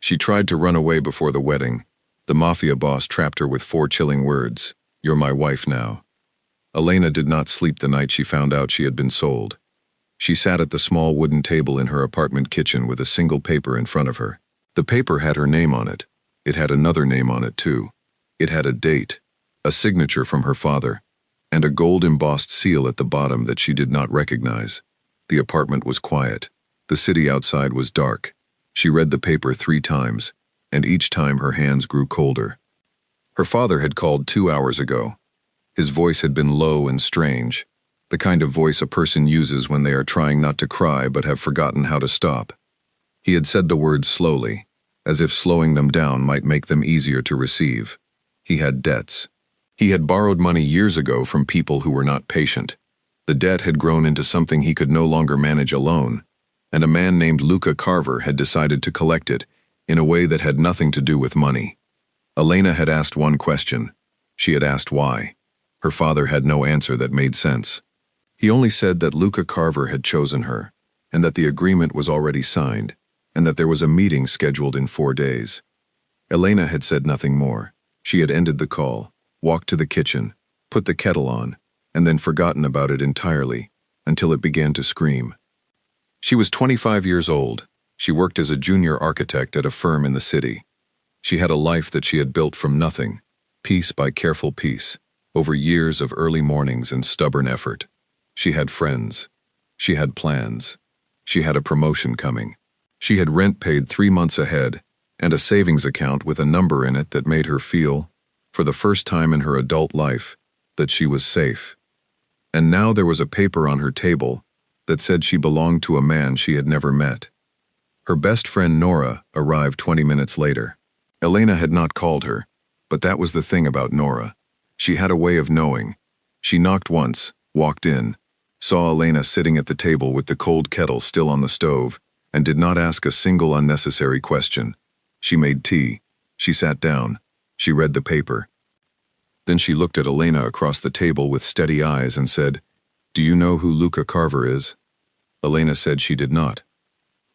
She tried to run away before the wedding. The Mafia boss trapped her with 4 chilling words: "You're my wife now." Elena did not sleep the night she found out she had been sold. She sat at the small wooden table in her apartment kitchen with a single paper in front of her. The paper had her name on it. It had another name on it too. It had a date, a signature from her father, and a gold-embossed seal at the bottom that she did not recognize. The apartment was quiet. The city outside was dark. She read the paper 3 times, and each time her hands grew colder. Her father had called 2 hours ago. His voice had been low and strange, the kind of voice a person uses when they are trying not to cry but have forgotten how to stop. He had said the words slowly, as if slowing them down might make them easier to receive. He had debts. He had borrowed money years ago from people who were not patient. The debt had grown into something he could no longer manage alone, and a man named Luca Carver had decided to collect it in a way that had nothing to do with money. Elena had asked one question. She had asked why. Her father had no answer that made sense. He only said that Luca Carver had chosen her, and that the agreement was already signed, and that there was a meeting scheduled in 4 days. Elena had said nothing more. She had ended the call, walked to the kitchen, put the kettle on, and then forgotten about it entirely, until it began to scream. She was 25 years old. She worked as a junior architect at a firm in the city. She had a life that she had built from nothing, piece by careful piece, over years of early mornings and stubborn effort. She had friends. She had plans. She had a promotion coming. She had rent paid 3 months ahead, and a savings account with a number in it that made her feel, for the first time in her adult life, that she was safe. And now there was a paper on her table that said she belonged to a man she had never met. Her best friend Nora arrived 20 minutes later. Elena had not called her, but that was the thing about Nora. She had a way of knowing. She knocked once, walked in, saw Elena sitting at the table with the cold kettle still on the stove, and did not ask a single unnecessary question. She made tea. She sat down. She read the paper. Then she looked at Elena across the table with steady eyes and said, "Do you know who Luca Carver is?" Elena said she did not.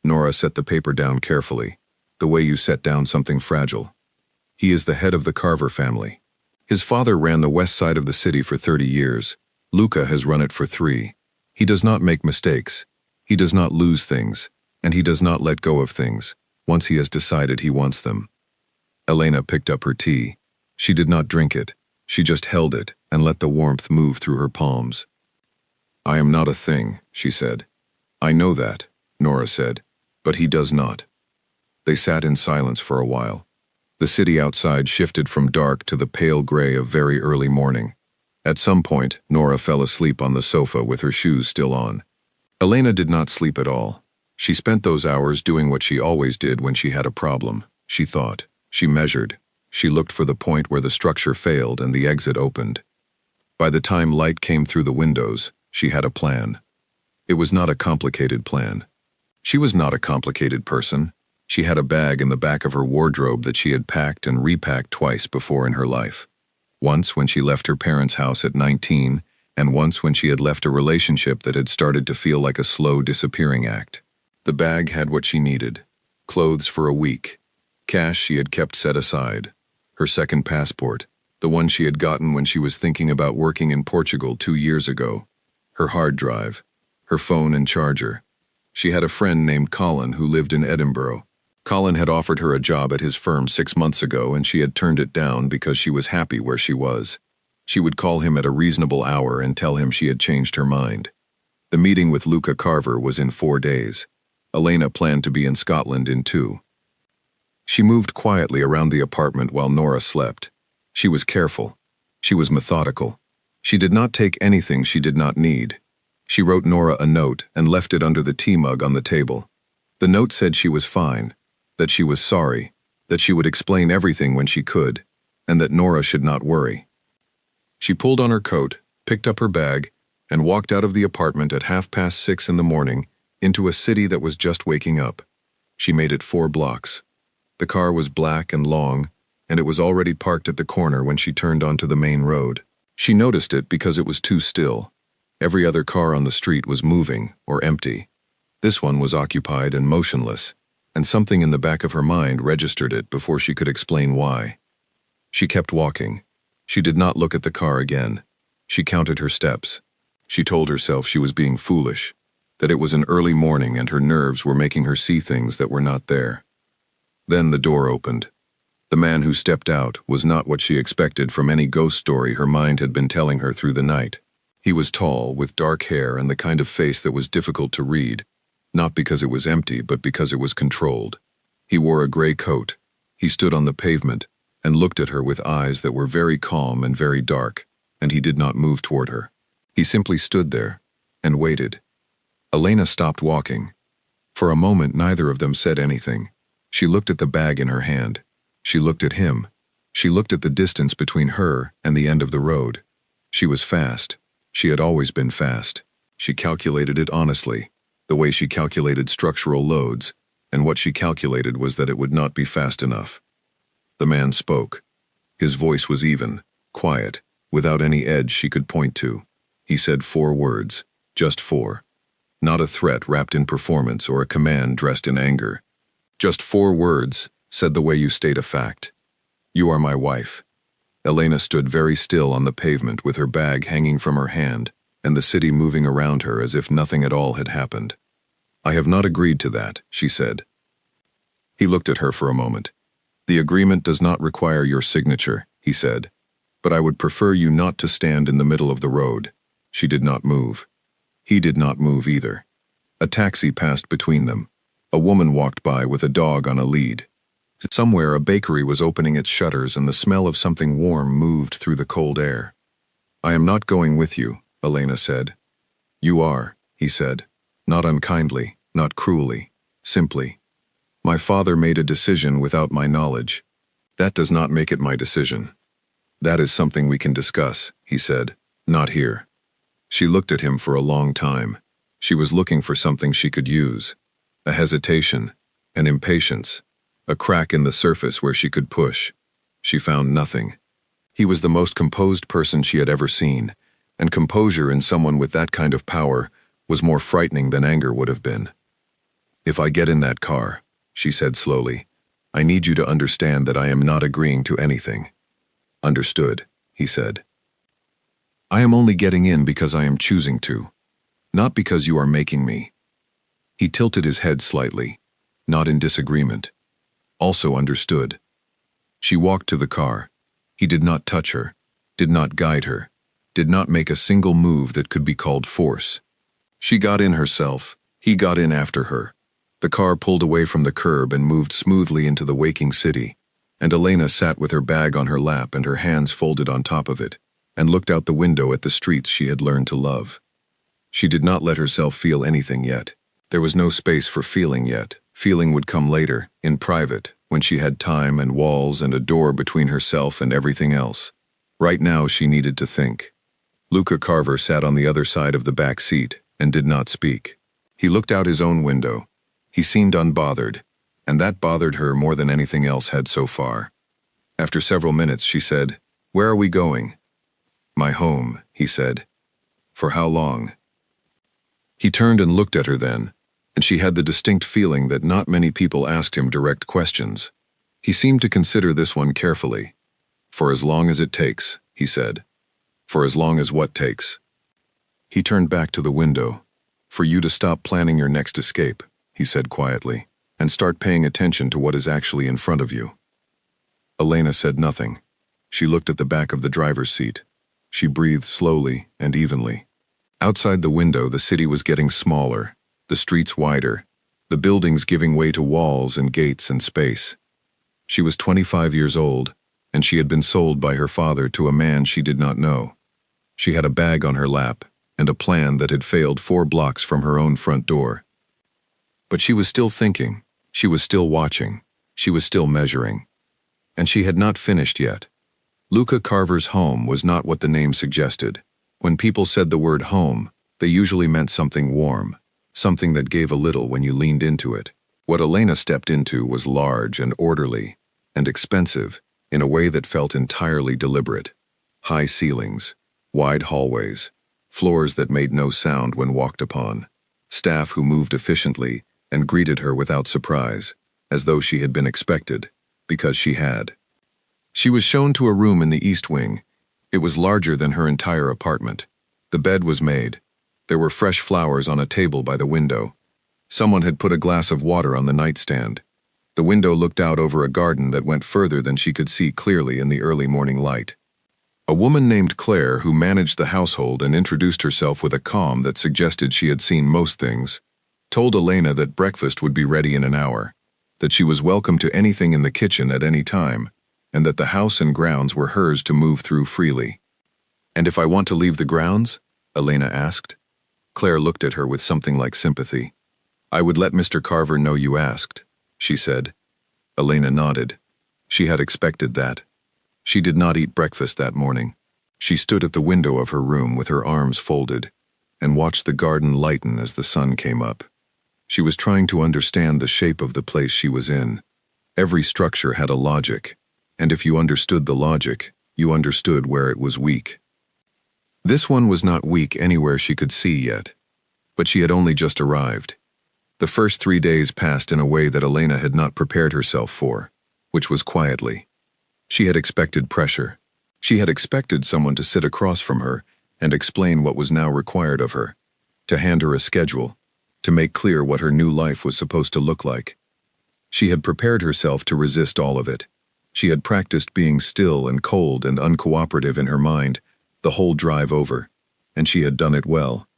Nora set the paper down carefully, the way you set down something fragile. "He is the head of the Carver family. His father ran the west side of the city for 30 years. Luca has run it for 3. He does not make mistakes. He does not lose things, and he does not let go of things, once he has decided he wants them." Elena picked up her tea. She did not drink it. She just held it and let the warmth move through her palms. "I am not a thing," she said. "I know that," Nora said, "but he does not." They sat in silence for a while. The city outside shifted from dark to the pale gray of very early morning. At some point, Nora fell asleep on the sofa with her shoes still on. Elena did not sleep at all. She spent those hours doing what she always did when she had a problem. She thought. She measured. She looked for the point where the structure failed and the exit opened. By the time light came through the windows, she had a plan. It was not a complicated plan. She was not a complicated person. She had a bag in the back of her wardrobe that she had packed and repacked twice before in her life. Once when she left her parents' house at 19, and once when she had left a relationship that had started to feel like a slow disappearing act. The bag had what she needed: clothes for a week, cash she had kept set aside, her second passport, the one she had gotten when she was thinking about working in Portugal 2 years ago, her hard drive, her phone and charger. She had a friend named Colin who lived in Edinburgh. Colin had offered her a job at his firm 6 months ago, and she had turned it down because she was happy where she was. She would call him at a reasonable hour and tell him she had changed her mind. The meeting with Luca Carver was in 4 days. Elena planned to be in Scotland in 2. She moved quietly around the apartment while Nora slept. She was careful. She was methodical. She did not take anything she did not need. She wrote Nora a note and left it under the tea mug on the table. The note said she was fine, that she was sorry, that she would explain everything when she could, and that Nora should not worry. She pulled on her coat, picked up her bag, and walked out of the apartment at 6:30 in the morning into a city that was just waking up. She made it 4 blocks. The car was black and long, and it was already parked at the corner when she turned onto the main road. She noticed it because it was too still. Every other car on the street was moving or empty. This one was occupied and motionless. and something in the back of her mind registered it before she could explain why. She kept walking. She did not look at the car again. She counted her steps. She told herself she was being foolish, that it was an early morning and her nerves were making her see things that were not there. Then the door opened. The man who stepped out was not what she expected from any ghost story her mind had been telling her through the night. He was tall, with dark hair and the kind of face that was difficult to read, not because it was empty, but because it was controlled. He wore a gray coat. He stood on the pavement and looked at her with eyes that were very calm and very dark, and he did not move toward her. He simply stood there and waited. Elena stopped walking. For a moment, neither of them said anything. She looked at the bag in her hand. She looked at him. She looked at the distance between her and the end of the road. She was fast. She had always been fast. She calculated it honestly, the way she calculated structural loads, and what she calculated was that it would not be fast enough. The man spoke. His voice was even, quiet, without any edge she could point to. He said 4 words, just 4. Not a threat wrapped in performance or a command dressed in anger. Just 4 words, said the way you state a fact. You are my wife. Elena stood very still on the pavement with her bag hanging from her hand and the city moving around her as if nothing at all had happened. I have not agreed to that, she said. He looked at her for a moment. The agreement does not require your signature, he said, but I would prefer you not to stand in the middle of the road. She did not move. He did not move either. A taxi passed between them. A woman walked by with a dog on a lead. Somewhere a bakery was opening its shutters and the smell of something warm moved through the cold air. I am not going with you, Elena said. You are, he said, not unkindly, not cruelly, simply. My father made a decision without my knowledge. That does not make it my decision. That is something we can discuss, he said, not here. She looked at him for a long time. She was looking for something she could use. A hesitation, an impatience, a crack in the surface where she could push. She found nothing. He was the most composed person she had ever seen, and composure in someone with that kind of power was more frightening than anger would have been. If I get in that car, she said slowly, I need you to understand that I am not agreeing to anything. Understood, he said. I am only getting in because I am choosing to, not because you are making me. He tilted his head slightly, not in disagreement. Also understood. She walked to the car. He did not touch her, did not guide her, did not make a single move that could be called force. She got in herself. He got in after her. The car pulled away from the curb and moved smoothly into the waking city, and Elena sat with her bag on her lap and her hands folded on top of it, and looked out the window at the streets she had learned to love. She did not let herself feel anything yet. There was no space for feeling yet. Feeling would come later, in private, when she had time and walls and a door between herself and everything else. Right now she needed to think. Luca Carver sat on the other side of the back seat and did not speak. He looked out his own window. He seemed unbothered, and that bothered her more than anything else had so far. After several minutes she said, Where are we going? My home, he said. For how long? He turned and looked at her then, and she had the distinct feeling that not many people asked him direct questions. He seemed to consider this one carefully. For as long as it takes, he said. For as long as what takes? He turned back to the window. For you to stop planning your next escape, he said quietly, and start paying attention to what is actually in front of you. Elena said nothing. She looked at the back of the driver's seat. She breathed slowly and evenly. Outside the window, the city was getting smaller, the streets wider, the buildings giving way to walls and gates and space. She was 25 years old, and she had been sold by her father to a man she did not know. She had a bag on her lap and a plan that had failed 4 blocks from her own front door. But she was still thinking, she was still watching, she was still measuring. And she had not finished yet. Luca Carver's home was not what the name suggested. When people said the word home, they usually meant something warm, something that gave a little when you leaned into it. What Elena stepped into was large and orderly and expensive in a way that felt entirely deliberate. High ceilings, wide hallways, floors that made no sound when walked upon, staff who moved efficiently and greeted her without surprise. as though she had been expected, because she had. She was shown to a room in the east wing. It was larger than her entire apartment. The bed was made. There were fresh flowers on a table by the window. Someone had put a glass of water on the nightstand. The window looked out over a garden that went further than she could see clearly in the early morning light. A woman named Claire, who managed the household and introduced herself with a calm that suggested she had seen most things, told Elena that breakfast would be ready in an hour, that she was welcome to anything in the kitchen at any time, and that the house and grounds were hers to move through freely. "And if I want to leave the grounds?" Elena asked. Claire looked at her with something like sympathy. "I would let Mr. Carver know you asked," she said. Elena nodded. She had expected that. She did not eat breakfast that morning. She stood at the window of her room with her arms folded and watched the garden lighten as the sun came up. She was trying to understand the shape of the place she was in. Every structure had a logic, and if you understood the logic, you understood where it was weak. This one was not weak anywhere she could see yet, but she had only just arrived. The first 3 days passed in a way that Elena had not prepared herself for, which was quietly. She had expected pressure. She had expected someone to sit across from her and explain what was now required of her, to hand her a schedule, to make clear what her new life was supposed to look like. She had prepared herself to resist all of it. She had practiced being still and cold and uncooperative in her mind the whole drive over, and she had done it well.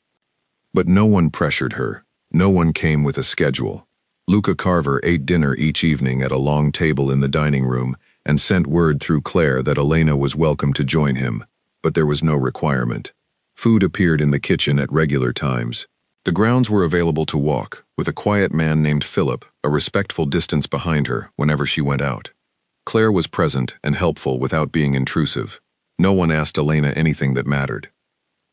But no one pressured her. No one came with a schedule. Luca Carver ate dinner each evening at a long table in the dining room and sent word through Claire that Elena was welcome to join him, but there was no requirement. Food appeared in the kitchen at regular times. The grounds were available to walk, with a quiet man named Philip a respectful distance behind her whenever she went out. Claire was present and helpful without being intrusive. No one asked Elena anything that mattered.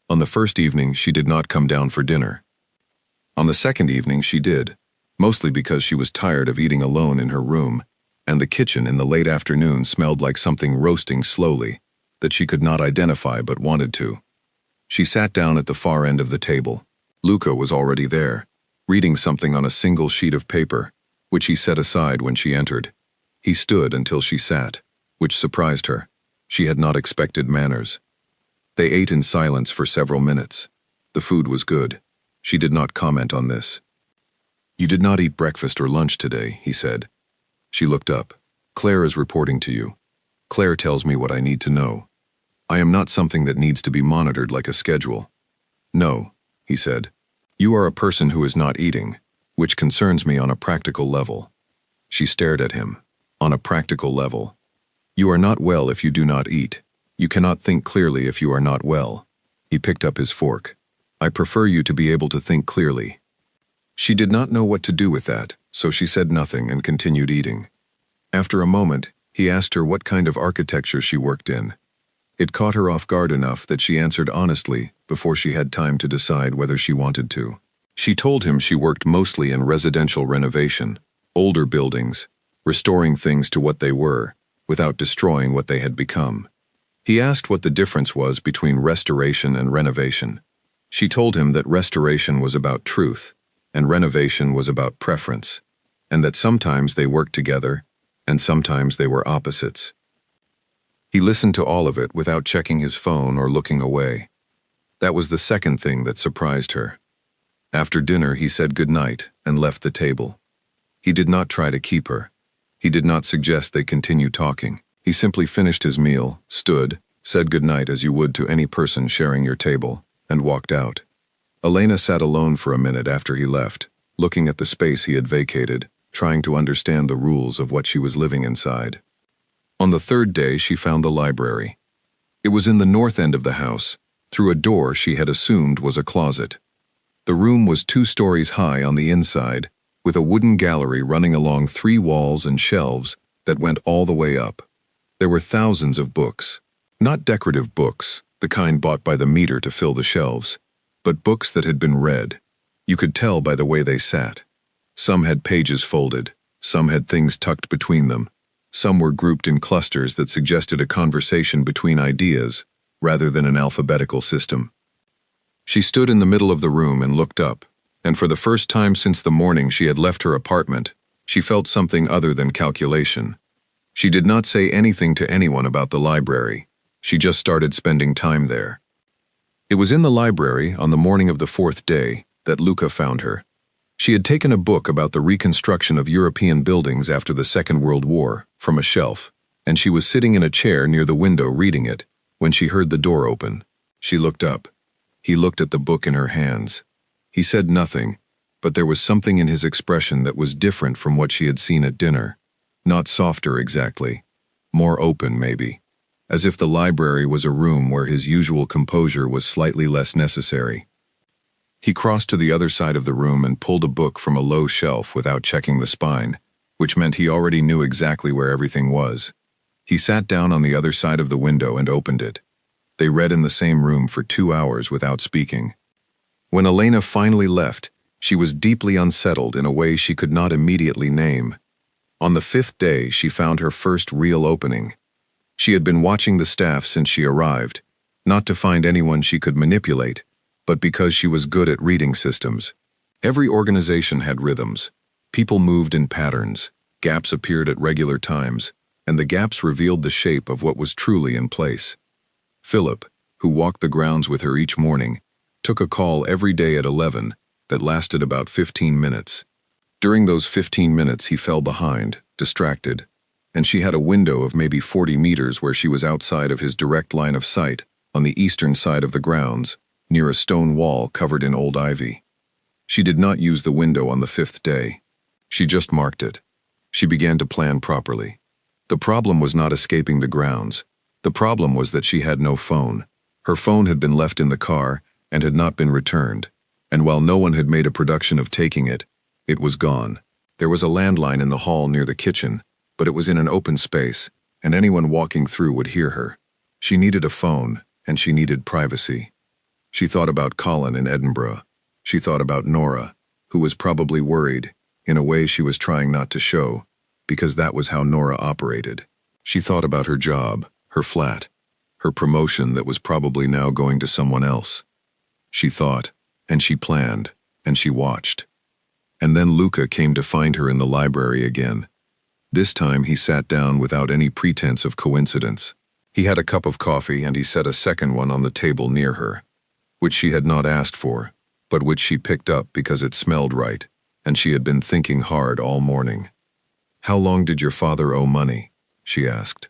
On the first evening, she did not come down for dinner. On the second evening, she did, mostly because she was tired of eating alone in her room, and the kitchen in the late afternoon smelled like something roasting slowly, that she could not identify but wanted to. She sat down at the far end of the table. Luca was already there, reading something on a single sheet of paper, which he set aside when she entered. He stood until she sat, which surprised her. She had not expected manners. They ate in silence for several minutes. The food was good. She did not comment on this. "You did not eat breakfast or lunch today," he said. She looked up. "Claire is reporting to you. Claire tells me what I need to know. I am not something that needs to be monitored like a schedule." "No," he said. "You are a person who is not eating, which concerns me on a practical level." She stared at him. "On a practical level. You are not well if you do not eat. You cannot think clearly if you are not well." He picked up his fork. "I prefer you to be able to think clearly." She did not know what to do with that, so she said nothing and continued eating. After a moment, he asked her what kind of architecture she worked in. It caught her off guard enough that she answered honestly before she had time to decide whether she wanted to. She told him she worked mostly in residential renovation, older buildings, restoring things to what they were, without destroying what they had become. He asked what the difference was between restoration and renovation. She told him that restoration was about truth, and renovation was about preference, and that sometimes they worked together, and sometimes they were opposites. He listened to all of it without checking his phone or looking away. That was the second thing that surprised her. After dinner, he said goodnight and left the table. He did not try to keep her. He did not suggest they continue talking. He simply finished his meal, stood, said goodnight as you would to any person sharing your table, and walked out. Elena sat alone for a minute after he left, looking at the space he had vacated, trying to understand the rules of what she was living inside. On the third day, she found the library. It was in the north end of the house, through a door she had assumed was a closet. The room was 2 stories high on the inside, with a wooden gallery running along 3 walls and shelves that went all the way up. There were thousands of books, not decorative books, the kind bought by the meter to fill the shelves, but books that had been read. You could tell by the way they sat. Some had pages folded, some had things tucked between them, some were grouped in clusters that suggested a conversation between ideas, rather than an alphabetical system. She stood in the middle of the room and looked up, and for the first time since the morning she had left her apartment, She felt something other than calculation. She did not say anything to anyone about the library. She just started spending time there. It was in the library, on the morning of the 4th day, that Luca found her. She had taken a book about the reconstruction of European buildings after the Second World War, from a shelf, and she was sitting in a chair near the window reading it, when she heard the door open. She looked up. He looked at the book in her hands. He said nothing, but there was something in his expression that was different from what she had seen at dinner. Not softer exactly. More open, maybe. As if the library was a room where his usual composure was slightly less necessary. He crossed to the other side of the room and pulled a book from a low shelf without checking the spine, which meant he already knew exactly where everything was. He sat down on the other side of the window and opened it. They read in the same room for 2 hours without speaking. When Elena finally left, she was deeply unsettled in a way she could not immediately name. On the 5th day, she found her first real opening. She had been watching the staff since she arrived, not to find anyone she could manipulate, but because she was good at reading systems. Every organization had rhythms. People moved in patterns, gaps appeared at regular times, and the gaps revealed the shape of what was truly in place. Philip, who walked the grounds with her each morning, took a call every day at 11 that lasted about 15 minutes. During those 15 minutes he fell behind, distracted, and she had a window of maybe 40 meters where she was outside of his direct line of sight, on the eastern side of the grounds, near a stone wall covered in old ivy. She did not use the window on the 5th day. She just marked it. She began to plan properly. The problem was not escaping the grounds. The problem was that she had no phone. Her phone had been left in the car and had not been returned, and while no one had made a production of taking it, it was gone. There was a landline in the hall near the kitchen, but it was in an open space, and anyone walking through would hear her. She needed a phone, and she needed privacy. She thought about Colin in Edinburgh. She thought about Nora, who was probably worried, in a way she was trying not to show, because that was how Nora operated. She thought about her job, her flat, her promotion that was probably now going to someone else. She thought, and she planned, and she watched. And then Luca came to find her in the library again. This time he sat down without any pretense of coincidence. He had a cup of coffee and he set a second one on the table near her, which she had not asked for, but which she picked up because it smelled right, and she had been thinking hard all morning. "How long did your father owe money?" she asked.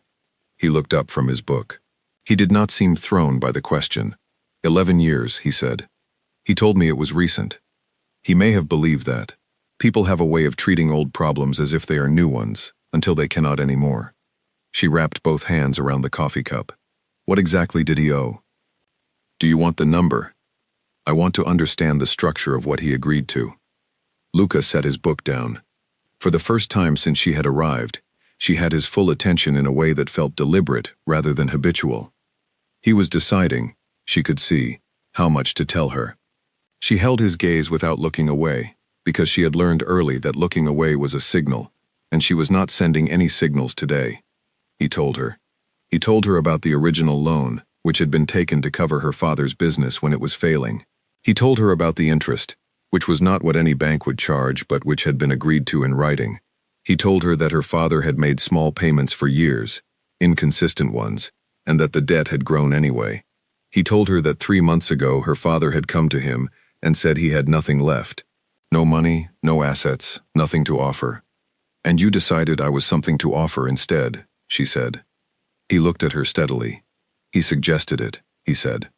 He looked up from his book. He did not seem thrown by the question. 11 years, he said. He told me it was recent. He may have believed that. People have a way of treating old problems as if they are new ones, until they cannot anymore. She wrapped both hands around the coffee cup. What exactly did he owe? Do you want the number? I want to understand the structure of what he agreed to. Luca set his book down. For the first time since she had arrived, she had his full attention in a way that felt deliberate rather than habitual. He was deciding, she could see, how much to tell her. She held his gaze without looking away, because she had learned early that looking away was a signal, and she was not sending any signals today. He told her. He told her about the original loan, which had been taken to cover her father's business when it was failing. He told her about the interest, which was not what any bank would charge but which had been agreed to in writing. He told her that her father had made small payments for years, inconsistent ones, and that the debt had grown anyway. He told her that 3 months ago her father had come to him and said he had nothing left. No money, no assets, nothing to offer. And you decided I was something to offer instead, she said. He looked at her steadily. He suggested it, he said.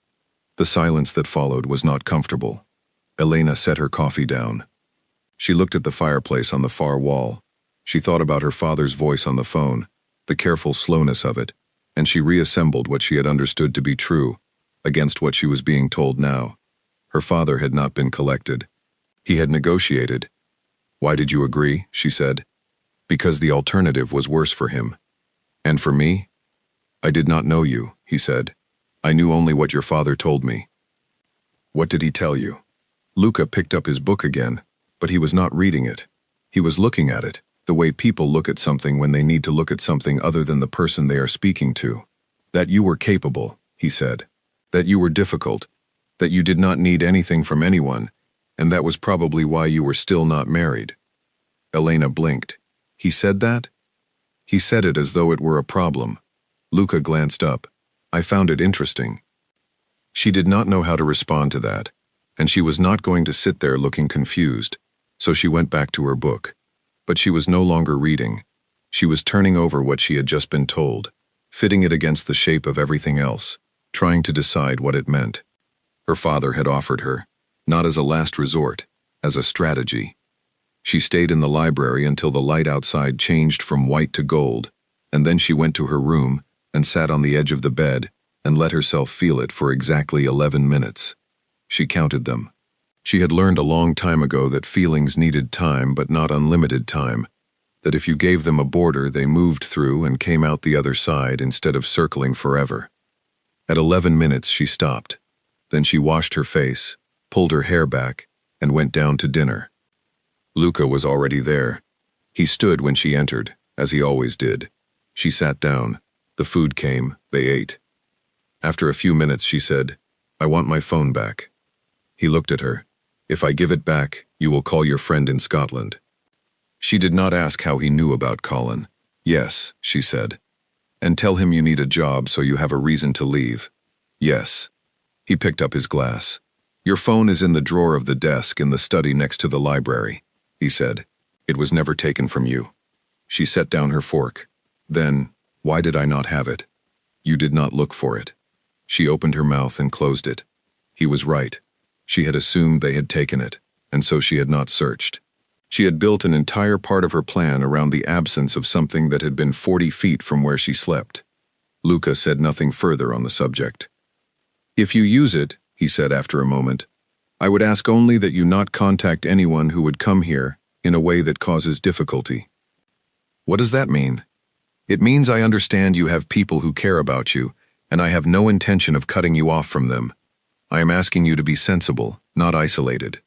The silence that followed was not comfortable. Elena set her coffee down. She looked at the fireplace on the far wall. She thought about her father's voice on the phone, the careful slowness of it, and she reassembled what she had understood to be true against what she was being told now. Her father had not been collected. He had negotiated. Why did you agree? She said. Because the alternative was worse for him. And for me? I did not know you, he said. I knew only what your father told me. What did he tell you? Luca picked up his book again, but he was not reading it. He was looking at it, the way people look at something when they need to look at something other than the person they are speaking to. That you were capable, he said. That you were difficult. That you did not need anything from anyone, and that was probably why you were still not married. Elena blinked. He said that? He said it as though it were a problem. Luca glanced up. I found it interesting. She did not know how to respond to that, and she was not going to sit there looking confused, so she went back to her book. But she was no longer reading. She was turning over what she had just been told, fitting it against the shape of everything else, trying to decide what it meant. Her father had offered her, not as a last resort, as a strategy. She stayed in the library until the light outside changed from white to gold, and then she went to her room and sat on the edge of the bed and let herself feel it for exactly 11 minutes. She counted them. She had learned a long time ago that feelings needed time but not unlimited time, that if you gave them a border they moved through and came out the other side instead of circling forever. At 11 minutes she stopped. Then she washed her face, pulled her hair back, and went down to dinner. Luca was already there. He stood when she entered, as he always did. She sat down. The food came. They ate. After a few minutes she said, I want my phone back. He looked at her. If I give it back, you will call your friend in Scotland. She did not ask how he knew about Colin. Yes, she said. And tell him you need a job so you have a reason to leave. Yes. He picked up his glass. Your phone is in the drawer of the desk in the study next to the library, he said. It was never taken from you. She set down her fork. Then, why did I not have it? You did not look for it. She opened her mouth and closed it. He was right. She had assumed they had taken it, and so she had not searched. She had built an entire part of her plan around the absence of something that had been 40 feet from where she slept. Luca said nothing further on the subject. If you use it, he said after a moment, I would ask only that you not contact anyone who would come here in a way that causes difficulty. What does that mean? It means I understand you have people who care about you, and I have no intention of cutting you off from them. I am asking you to be sensible, not isolated.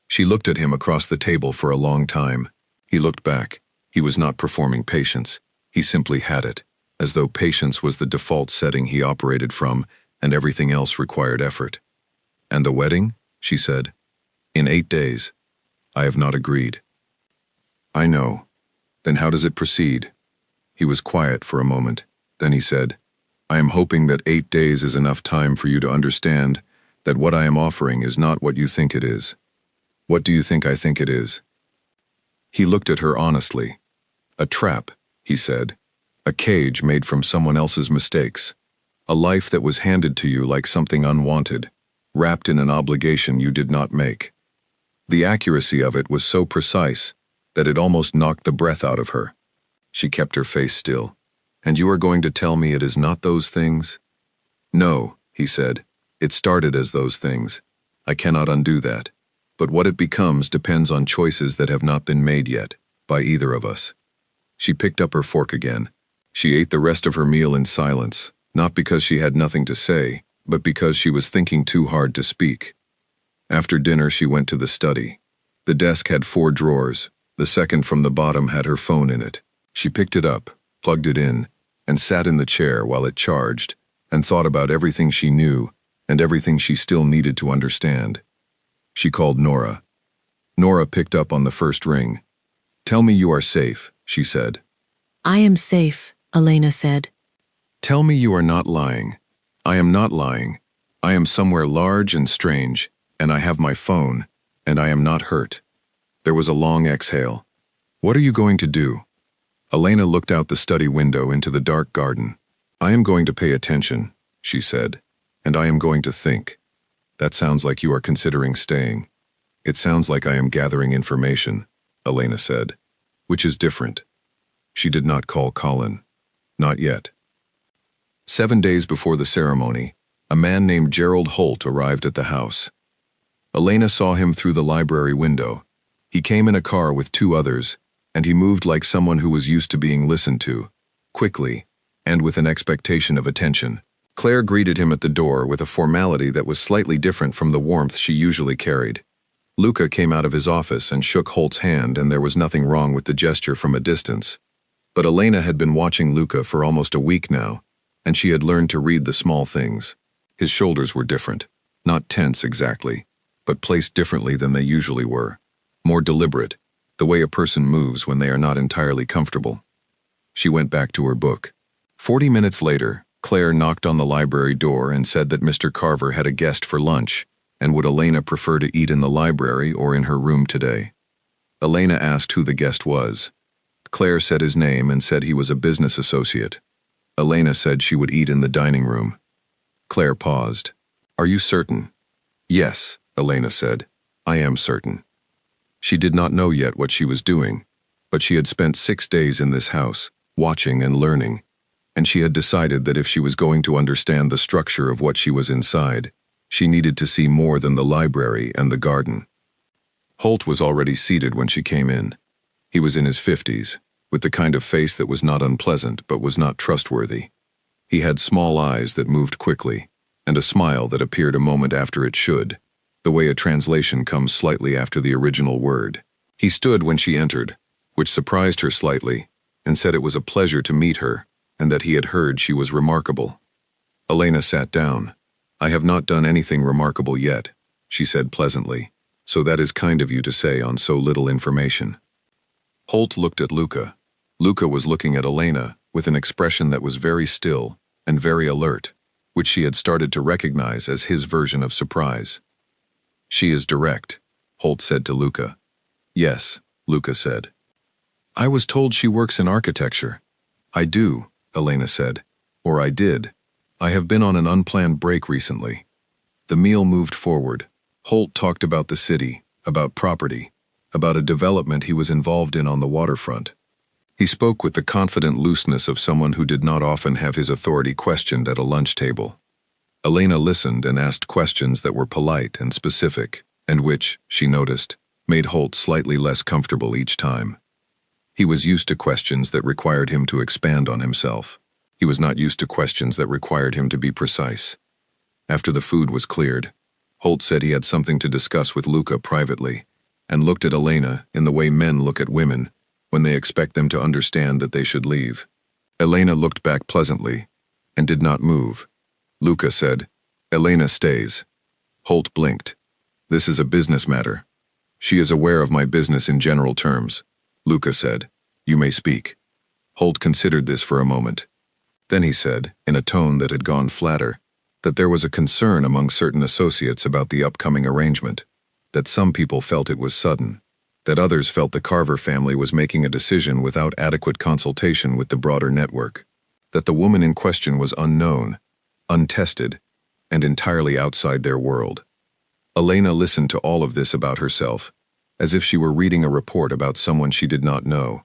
She looked at him across the table for a long time. He looked back. He was not performing patience. He simply had it, as though patience was the default setting he operated from, and everything else required effort. And the wedding? She said. In 8 days. I have not agreed. I know. Then how does it proceed? He was quiet for a moment. Then he said, I am hoping that 8 days is enough time for you to understand that what I am offering is not what you think it is. What do you think I think it is? He looked at her honestly. A trap, he said. A cage made from someone else's mistakes. A life that was handed to you like something unwanted, wrapped in an obligation you did not make. The accuracy of it was so precise that it almost knocked the breath out of her. She kept her face still. And you are going to tell me it is not those things? No, he said. It started as those things. I cannot undo that. But what it becomes depends on choices that have not been made yet, by either of us. She picked up her fork again. She ate the rest of her meal in silence, not because she had nothing to say, but because she was thinking too hard to speak. After dinner she went to the study. The desk had 4 drawers. The second from the bottom had her phone in it. She picked it up, plugged it in, and sat in the chair while it charged, and thought about everything she knew and everything she still needed to understand. She called Nora. Nora picked up on the first ring. Tell me you are safe, she said. I am safe, Elena said. Tell me you are not lying. I am not lying. I am somewhere large and strange, and I have my phone, and I am not hurt. There was a long exhale. What are you going to do? Elena looked out the study window into the dark garden. I am going to pay attention, she said, and I am going to think. That sounds like you are considering staying. It sounds like I am gathering information, Elena said, which is different. She did not call Colin. Not yet. 7 days before the ceremony, a man named Gerald Holt arrived at the house. Elena saw him through the library window. He came in a car with 2 others, and he moved like someone who was used to being listened to, quickly, and with an expectation of attention. Claire greeted him at the door with a formality that was slightly different from the warmth she usually carried. Luca came out of his office and shook Holt's hand, and there was nothing wrong with the gesture from a distance. But Elena had been watching Luca for almost a week now, and she had learned to read the small things. His shoulders were different, not tense exactly, but placed differently than they usually were, more deliberate, the way a person moves when they are not entirely comfortable. She went back to her book. 40 minutes later, Claire knocked on the library door and said that Mr. Carver had a guest for lunch, and would Elena prefer to eat in the library or in her room today? Elena asked who the guest was. Claire said his name and said he was a business associate. Elena said she would eat in the dining room. Claire paused. "Are you certain?" "Yes," Elena said. "I am certain." She did not know yet what she was doing, but she had spent 6 days in this house, watching and learning, and she had decided that if she was going to understand the structure of what she was inside, she needed to see more than the library and the garden. Holt was already seated when she came in. He was in his 50s, with the kind of face that was not unpleasant but was not trustworthy. He had small eyes that moved quickly, and a smile that appeared a moment after it should, the way a translation comes slightly after the original word. He stood when she entered, which surprised her slightly, and said it was a pleasure to meet her, and that he had heard she was remarkable. Elena sat down. "I have not done anything remarkable yet," she said pleasantly, "so that is kind of you to say on so little information." Holt looked at Luca. Luca was looking at Elena with an expression that was very still and very alert, which she had started to recognize as his version of surprise. "She is direct," Holt said to Luca. "Yes," Luca said. "I was told she works in architecture." "I do," Elena said. "Or I did. I have been on an unplanned break recently." The meal moved forward. Holt talked about the city, about property, about a development he was involved in on the waterfront. He spoke with the confident looseness of someone who did not often have his authority questioned at a lunch table. Elena listened and asked questions that were polite and specific, and which, she noticed, made Holt slightly less comfortable each time. He was used to questions that required him to expand on himself. He was not used to questions that required him to be precise. After the food was cleared, Holt said he had something to discuss with Luca privately, and looked at Elena in the way men look at women when they expect them to understand that they should leave. Elena looked back pleasantly and did not move. Luca said, "Elena stays." Holt blinked. "This is a business matter." "She is aware of my business in general terms," Luca said. "You may speak." Holt considered this for a moment. Then he said, in a tone that had gone flatter, that there was a concern among certain associates about the upcoming arrangement, that some people felt it was sudden, that others felt the Carver family was making a decision without adequate consultation with the broader network, that the woman in question was unknown, untested, and entirely outside their world. Elena listened to all of this about herself, as if she were reading a report about someone she did not know.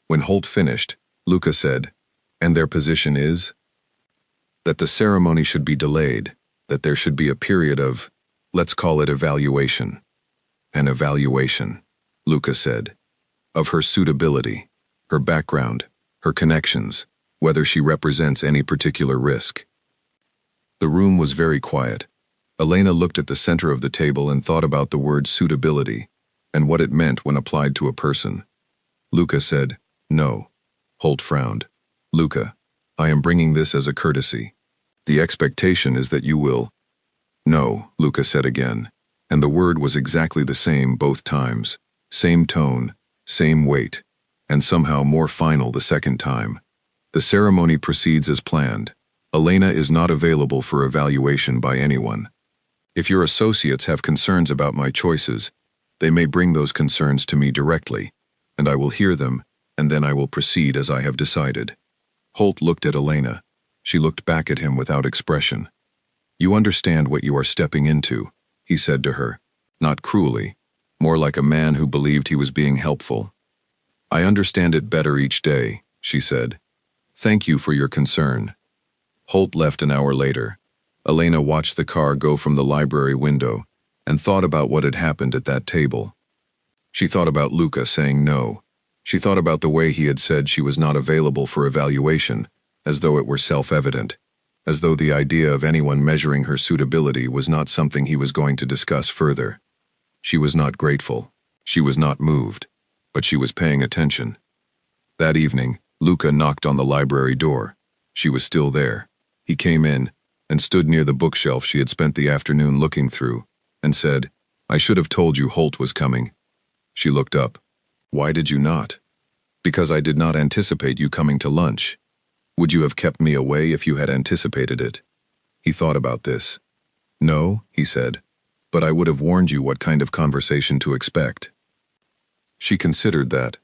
When Holt finished, Luca said, "And their position is?" "That the ceremony should be delayed, that there should be a period of, let's call it evaluation." "An evaluation," Luca said, "of her suitability, her background, her connections, whether she represents any particular risk." The room was very quiet. Elena looked at the center of the table and thought about the word suitability and what it meant when applied to a person. Luca said, "No." Holt frowned. "Luca, I am bringing this as a courtesy. The expectation is that you will—" "No," Luca said again, and the word was exactly the same both times, same tone, same weight, and somehow more final the second time. "The ceremony proceeds as planned. Elena is not available for evaluation by anyone. If your associates have concerns about my choices, they may bring those concerns to me directly, and I will hear them, and then I will proceed as I have decided." Holt looked at Elena. She looked back at him without expression. "You understand what you are stepping into," he said to her, not cruelly, more like a man who believed he was being helpful. "I understand it better each day," she said. "Thank you for your concern." Holt left an hour later. Elena watched the car go from the library window and thought about what had happened at that table. She thought about Luca saying no. She thought about the way he had said she was not available for evaluation, as though it were self-evident, as though the idea of anyone measuring her suitability was not something he was going to discuss further. She was not grateful. She was not moved, but she was paying attention. That evening, Luca knocked on the library door. She was still there. He came in and stood near the bookshelf she had spent the afternoon looking through, and said, "I should have told you Holt was coming." She looked up. Why did you not? Because I did not anticipate you coming to lunch. Would you have kept me away if you had anticipated it? He thought about this. No, he said, but I would have warned you what kind of conversation to expect. She considered that.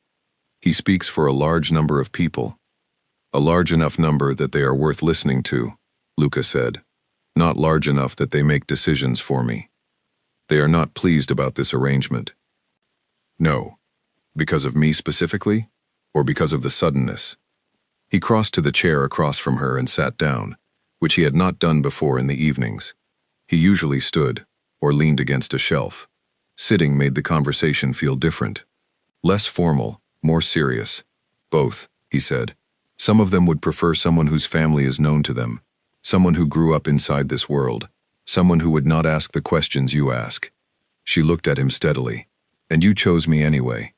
He speaks for a large number of people. A large enough number that they are worth listening to, Luca said. Not large enough that they make decisions for me. They are not pleased about this arrangement. No. Because of me specifically? Or because of the suddenness? He crossed to the chair across from her and sat down, which he had not done before in the evenings. He usually stood, or leaned against a shelf. Sitting made the conversation feel different. Less formal, more serious. Both, he said. Some of them would prefer someone whose family is known to them, someone who grew up inside this world, someone who would not ask the questions you ask. She looked at him steadily. And you chose me anyway.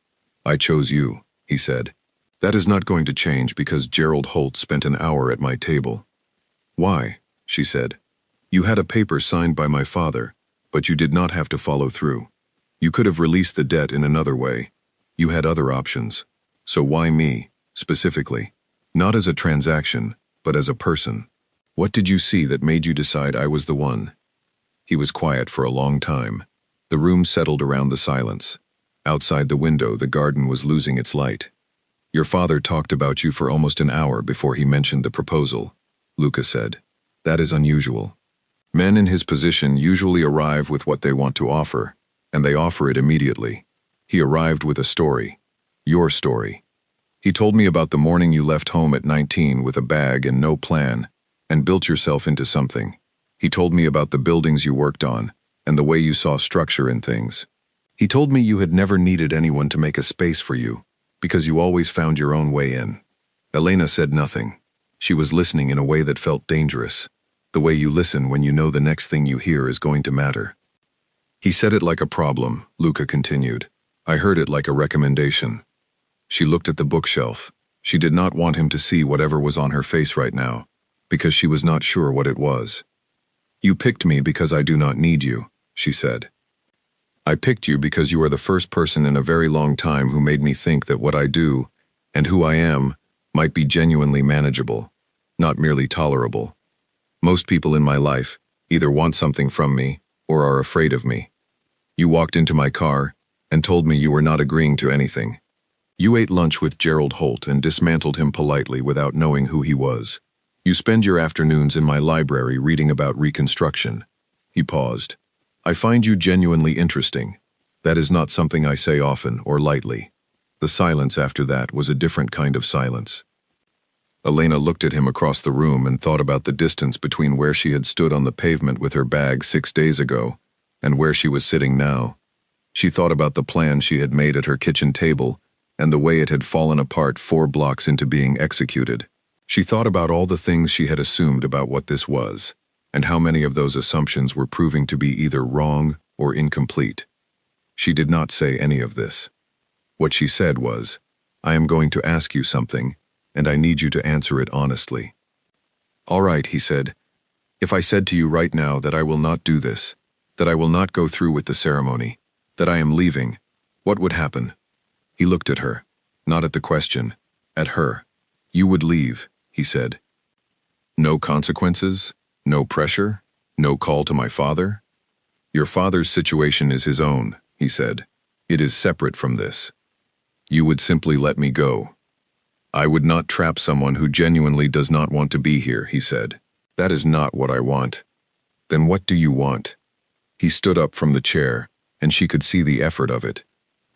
I chose you, he said. That is not going to change because Gerald Holt spent an hour at my table. Why? She said. You had a paper signed by my father, but you did not have to follow through. You could have released the debt in another way. You had other options. So why me, specifically? Not as a transaction, but as a person. What did you see that made you decide I was the one? He was quiet for a long time. The room settled around the silence. Outside the window, the garden was losing its light. Your father talked about you for almost an hour before he mentioned the proposal, Luca said. That is unusual. Men in his position usually arrive with what they want to offer, and they offer it immediately. He arrived with a story. Your story. He told me about the morning you left home at 19 with a bag and no plan, and built yourself into something. He told me about the buildings you worked on, and the way you saw structure in things. He told me you had never needed anyone to make a space for you, because you always found your own way in. Elena said nothing. She was listening in a way that felt dangerous, the way you listen when you know the next thing you hear is going to matter. He said it like a problem, Luca continued. I heard it like a recommendation. She looked at the bookshelf. She did not want him to see whatever was on her face right now, because she was not sure what it was. You picked me because I do not need you, she said. I picked you because you are the first person in a very long time who made me think that what I do, and who I am, might be genuinely manageable, not merely tolerable. Most people in my life either want something from me or are afraid of me. You walked into my car and told me you were not agreeing to anything. You ate lunch with Gerald Holt and dismantled him politely without knowing who he was. You spend your afternoons in my library reading about Reconstruction. He paused. I find you genuinely interesting. That is not something I say often or lightly. The silence after that was a different kind of silence. Elena looked at him across the room and thought about the distance between where she had stood on the pavement with her bag 6 days ago and where she was sitting now. She thought about the plan she had made at her kitchen table and the way it had fallen apart 4 blocks into being executed. She thought about all the things she had assumed about what this was, and how many of those assumptions were proving to be either wrong or incomplete. She did not say any of this. What she said was, I am going to ask you something, and I need you to answer it honestly. All right, he said. If I said to you right now that I will not do this, that I will not go through with the ceremony, that I am leaving, what would happen? He looked at her, not at the question, at her. You would leave, he said. No consequences? No pressure? No call to my father? Your father's situation is his own, he said. It is separate from this. You would simply let me go. I would not trap someone who genuinely does not want to be here, he said. That is not what I want. Then what do you want? He stood up from the chair, and she could see the effort of it.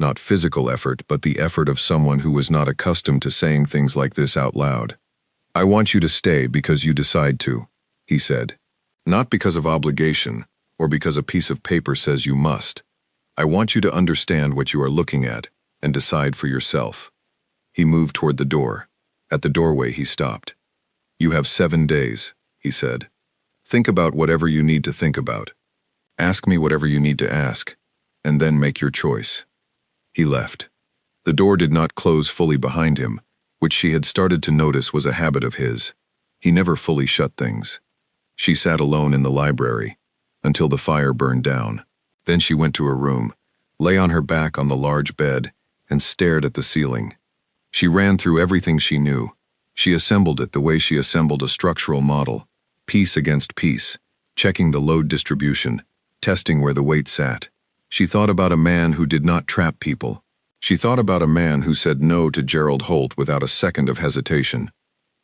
Not physical effort, but the effort of someone who was not accustomed to saying things like this out loud. I want you to stay because you decide to, he said. Not because of obligation, or because a piece of paper says you must. I want you to understand what you are looking at, and decide for yourself. He moved toward the door. At the doorway he stopped. You have 7 days, he said. Think about whatever you need to think about. Ask me whatever you need to ask, and then make your choice. He left. The door did not close fully behind him, which she had started to notice was a habit of his. He never fully shut things. She sat alone in the library, until the fire burned down. Then she went to her room, lay on her back on the large bed, and stared at the ceiling. She ran through everything she knew. She assembled it the way she assembled a structural model, piece against piece, checking the load distribution, testing where the weight sat. She thought about a man who did not trap people. She thought about a man who said no to Gerald Holt without a second of hesitation.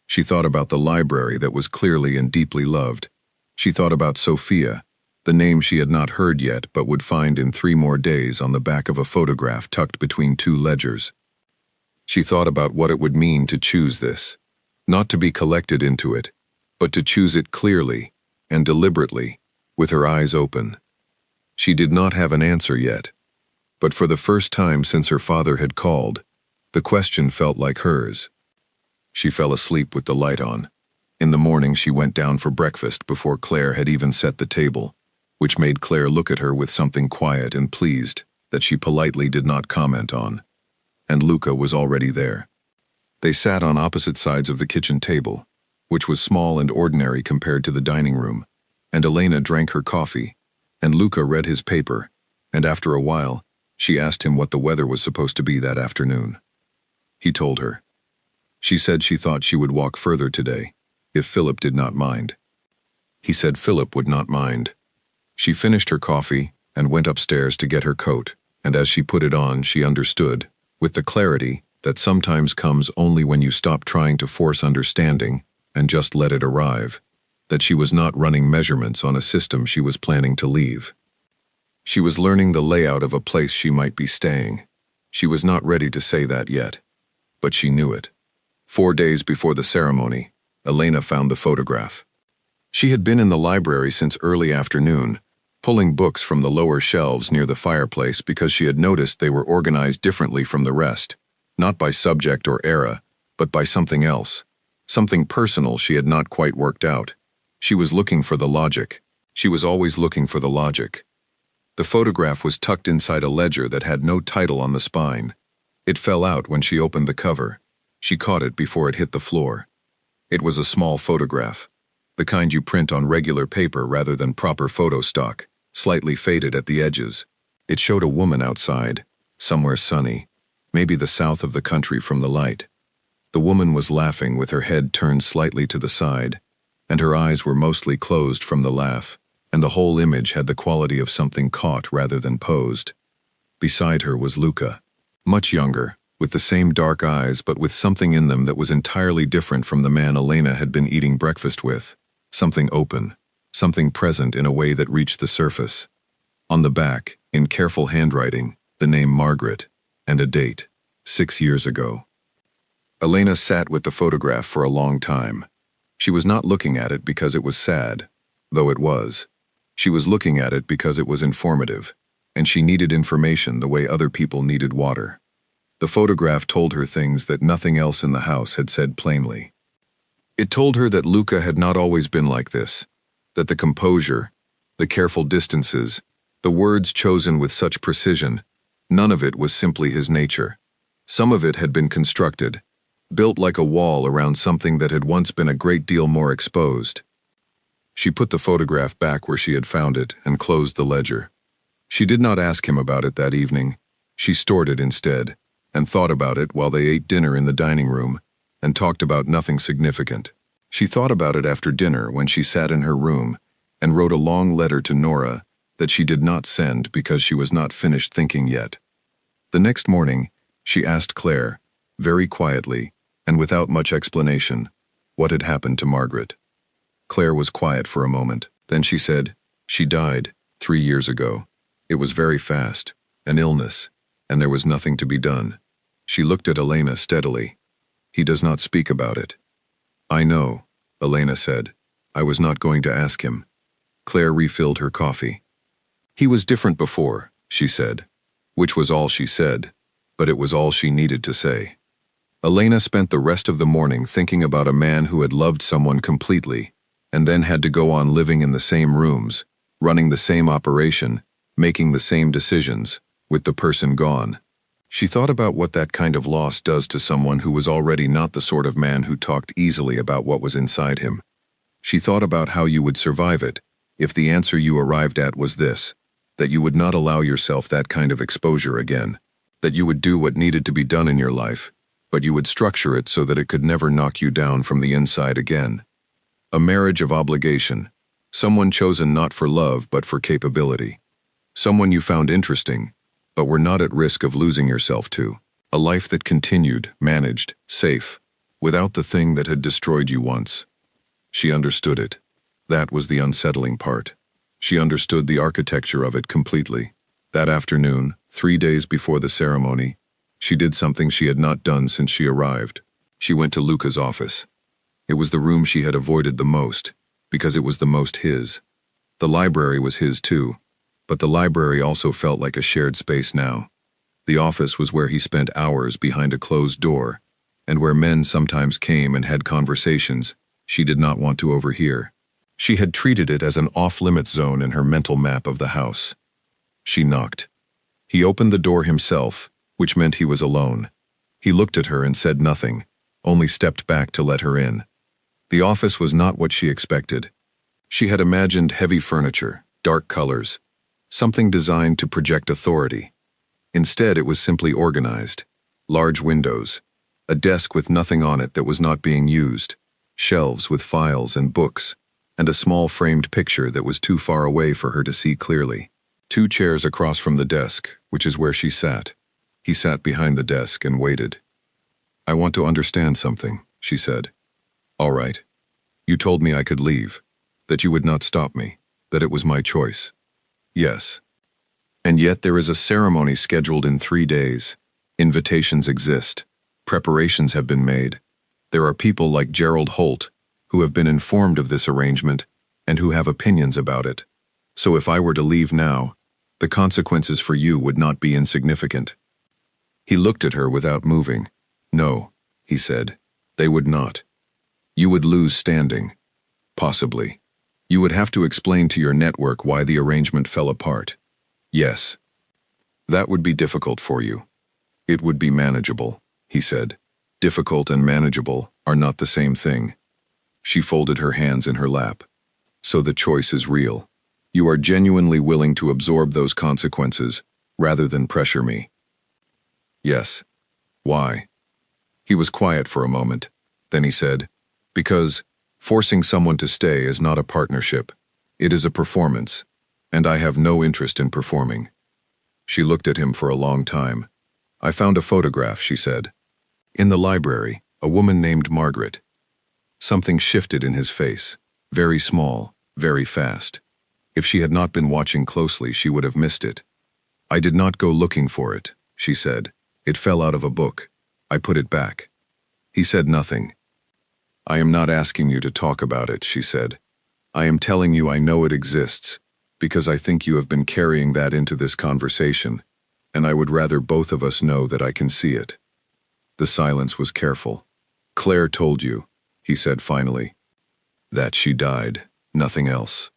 She thought about the library that was clearly and deeply loved. She thought about Sophia, the name she had not heard yet but would find in 3 more days on the back of a photograph tucked between 2 ledgers. She thought about what it would mean to choose this, not to be collected into it, but to choose it clearly and deliberately, with her eyes open. She did not have an answer yet, but for the first time since her father had called, the question felt like hers. She fell asleep with the light on. In the morning she went down for breakfast before Claire had even set the table, which made Claire look at her with something quiet and pleased that she politely did not comment on. And Luca was already there. They sat on opposite sides of the kitchen table, which was small and ordinary compared to the dining room, and Elena drank her coffee, and Luca read his paper, and after a while, she asked him what the weather was supposed to be that afternoon. He told her. She said she thought she would walk further today, if Philip did not mind. He said Philip would not mind. She finished her coffee and went upstairs to get her coat, and as she put it on, she understood, with the clarity that sometimes comes only when you stop trying to force understanding and just let it arrive, that she was not running measurements on a system she was planning to leave. She was learning the layout of a place she might be staying. She was not ready to say that yet, but she knew it. 4 days before the ceremony, Elena found the photograph. She had been in the library since early afternoon, pulling books from the lower shelves near the fireplace because she had noticed they were organized differently from the rest, not by subject or era, but by something else, something personal she had not quite worked out. She was looking for the logic. She was always looking for the logic. The photograph was tucked inside a ledger that had no title on the spine. It fell out when she opened the cover. She caught it before it hit the floor. It was a small photograph, the kind you print on regular paper rather than proper photo stock, slightly faded at the edges. It showed a woman outside, somewhere sunny, maybe the south of the country from the light. The woman was laughing with her head turned slightly to the side, and her eyes were mostly closed from the laugh, and the whole image had the quality of something caught rather than posed. Beside her was Luca, much younger, with the same dark eyes but with something in them that was entirely different from the man Elena had been eating breakfast with, something open, something present in a way that reached the surface. On the back, in careful handwriting, the name Margaret, and a date, 6 years ago. Elena sat with the photograph for a long time. She was not looking at it because it was sad, though it was. She was looking at it because it was informative, and she needed information the way other people needed water. The photograph told her things that nothing else in the house had said plainly. It told her that Luca had not always been like this, that the composure, the careful distances, the words chosen with such precision, none of it was simply his nature. Some of it had been constructed, built like a wall around something that had once been a great deal more exposed. She put the photograph back where she had found it and closed the ledger. She did not ask him about it that evening. She stored it instead, and thought about it while they ate dinner in the dining room, and talked about nothing significant. She thought about it after dinner when she sat in her room and wrote a long letter to Nora that she did not send because she was not finished thinking yet. The next morning, she asked Claire, very quietly, and without much explanation, what had happened to Margaret. Claire was quiet for a moment. Then she said, "She died 3 years ago. It was very fast, an illness, and there was nothing to be done." She looked at Elena steadily. "He does not speak about it." "I know," Elena said. "I was not going to ask him." Claire refilled her coffee. "He was different before," she said, which was all she said, but it was all she needed to say. Elena spent the rest of the morning thinking about a man who had loved someone completely, and then had to go on living in the same rooms, running the same operation, making the same decisions, with the person gone. She thought about what that kind of loss does to someone who was already not the sort of man who talked easily about what was inside him. She thought about how you would survive it, if the answer you arrived at was this, that you would not allow yourself that kind of exposure again. that you would do what needed to be done in your life, but you would structure it so that it could never knock you down from the inside again. A marriage of obligation, someone chosen not for love but for capability. Someone you found interesting, but were not at risk of losing yourself to. A life that continued, managed, safe, without the thing that had destroyed you once. She understood it. That was the unsettling part. She understood the architecture of it completely. That afternoon, 3 days before the ceremony, she did something she had not done since she arrived. She went to Luca's office. It was the room she had avoided the most, because it was the most his. The library was his too, but the library also felt like a shared space now. The office was where he spent hours behind a closed door, and where men sometimes came and had conversations she did not want to overhear. She had treated it as an off-limits zone in her mental map of the house. She knocked. He opened the door himself, which meant he was alone. He looked at her and said nothing, only stepped back to let her in. The office was not what she expected. She had imagined heavy furniture, dark colors, something designed to project authority. Instead, it was simply organized. Large windows, a desk with nothing on it that was not being used, shelves with files and books, and a small framed picture that was too far away for her to see clearly. 2 chairs across from the desk, which is where she sat. He sat behind the desk and waited. "I want to understand something," she said. "All right. You told me I could leave, that you would not stop me, that it was my choice." "Yes. And yet there is a ceremony scheduled in 3 days. Invitations exist. Preparations have been made. There are people like Gerald Holt who have been informed of this arrangement and who have opinions about it. So if I were to leave now, the consequences for you would not be insignificant." He looked at her without moving. "No," he said, "they would not. You would lose standing. Possibly. You would have to explain to your network why the arrangement fell apart. Yes. That would be difficult for you. It would be manageable," he said. Difficult and manageable are not the same thing. She folded her hands in her lap. "So the choice is real. You are genuinely willing to absorb those consequences rather than pressure me." "Yes." "Why?" He was quiet for a moment. Then he said, "Because forcing someone to stay is not a partnership. It is a performance, and I have no interest in performing." She looked at him for a long time. "I found a photograph," she said. "In the library, a woman named Margaret." Something shifted in his face, very small, very fast. If she had not been watching closely, she would have missed it. "I did not go looking for it," she said. "It fell out of a book. I put it back." He said nothing. "I am not asking you to talk about it," she said. "I am telling you I know it exists, because I think you have been carrying that into this conversation, and I would rather both of us know that I can see it." The silence was careful. "Claire told you," he said finally. "That she died, nothing else."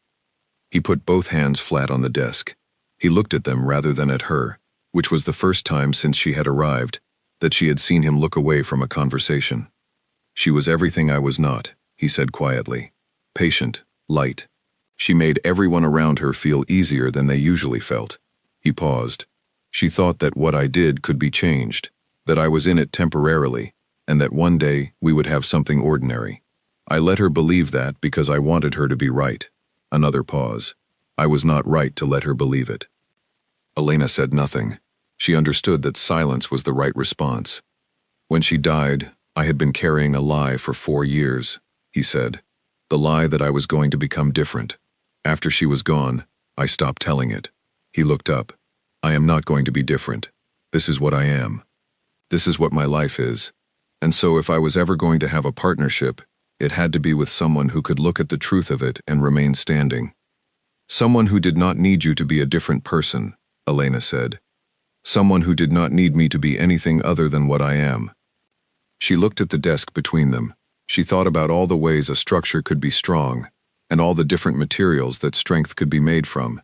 He put both hands flat on the desk. He looked at them rather than at her, which was the first time since she had arrived that she had seen him look away from a conversation. "She was everything I was not," he said quietly. "Patient, light. She made everyone around her feel easier than they usually felt." He paused. "She thought that what I did could be changed, that I was in it temporarily, and that one day we would have something ordinary. I let her believe that because I wanted her to be right." Another pause. "I was not right to let her believe it." Elena said nothing. She understood that silence was the right response. "When she died, I had been carrying a lie for 4 years," he said. "The lie that I was going to become different. After she was gone, I stopped telling it." He looked up. "I am not going to be different. This is what I am. This is what my life is. And so if I was ever going to have a partnership, it had to be with someone who could look at the truth of it and remain standing." "Someone who did not need you to be a different person," Elena said. "Someone who did not need me to be anything other than what I am." She looked at the desk between them. She thought about all the ways a structure could be strong, and all the different materials that strength could be made from,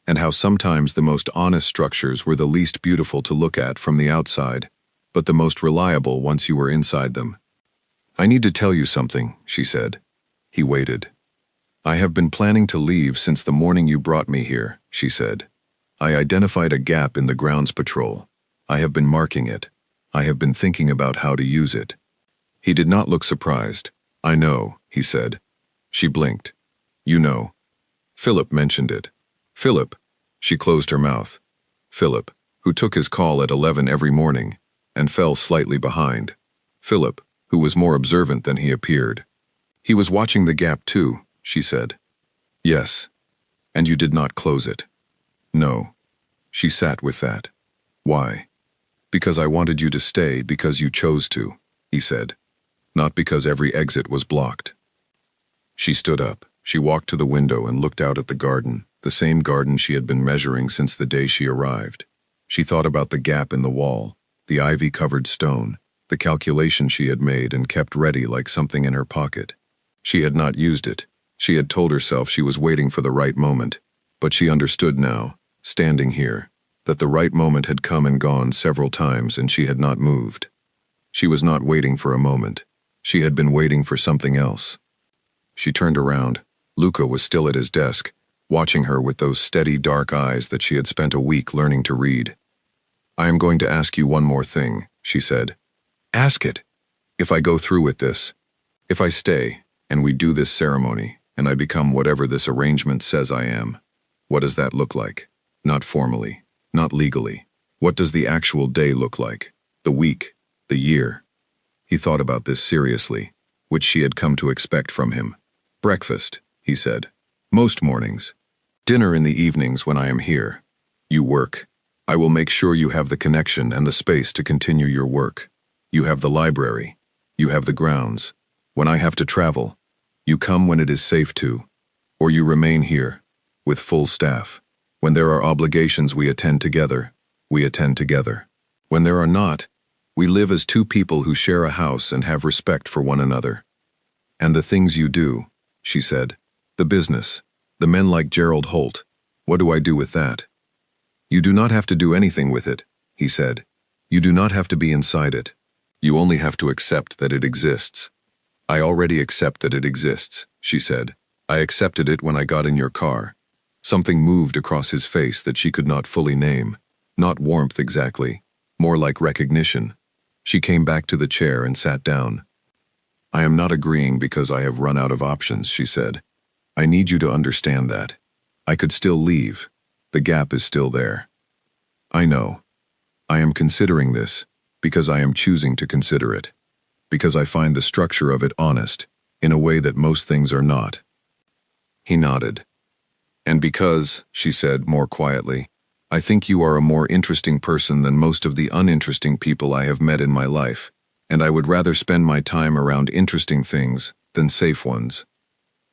and how sometimes the most honest structures were the least beautiful to look at from the outside, but the most reliable once you were inside them. "I need to tell you something," she said. He waited. "I have been planning to leave since the morning you brought me here," she said. "I identified a gap in the grounds patrol. I have been marking it. I have been thinking about how to use it. He did not look surprised. I know, he said. She blinked. You know. Philip mentioned it. Philip. She closed her mouth. Philip, who took his call at 11 every morning, and fell slightly behind. Philip, who was more observant than he appeared. He was watching the gap too, she said. Yes. And you did not close it. No. She sat with that. Why? Because I wanted you to stay because you chose to, he said. Not because every exit was blocked. She stood up. She walked to the window and looked out at the garden, the same garden she had been measuring since the day she arrived. She thought about the gap in the wall, the ivy-covered stone, the calculation she had made and kept ready like something in her pocket. She had not used it. She had told herself she was waiting for the right moment, but she understood now, standing here, that the right moment had come and gone several times and she had not moved. She was not waiting for a moment. She had been waiting for something else. She turned around. Luca was still at his desk, watching her with those steady dark eyes that she had spent a week learning to read. I am going to ask you one more thing, she said. Ask it. If I go through with this, if I stay, and we do this ceremony, and I become whatever this arrangement says I am, what does that look like? Not formally, not legally. What does the actual day look like? The week, the year? He thought about this seriously, which she had come to expect from him. Breakfast, he said. Most mornings. Dinner in the evenings when I am here. You work. I will make sure you have the connection and the space to continue your work. You have the library. You have the grounds. When I have to travel, you come when it is safe to, or you remain here, with full staff. When there are obligations we attend together, we attend together. When there are not, we live as two people who share a house and have respect for one another. And the things you do, she said. The business, the men like Gerald Holt, what do I do with that? You do not have to do anything with it, he said. You do not have to be inside it. You only have to accept that it exists. I already accept that it exists, she said. I accepted it when I got in your car. Something moved across his face that she could not fully name. Not warmth exactly, more like recognition. She came back to the chair and sat down. I am not agreeing because I have run out of options, she said. I need you to understand that. I could still leave. The gap is still there. I know. I am considering this because I am choosing to consider it. Because I find the structure of it honest, in a way that most things are not. He nodded. And because, she said more quietly, I think you are a more interesting person than most of the uninteresting people I have met in my life, and I would rather spend my time around interesting things than safe ones.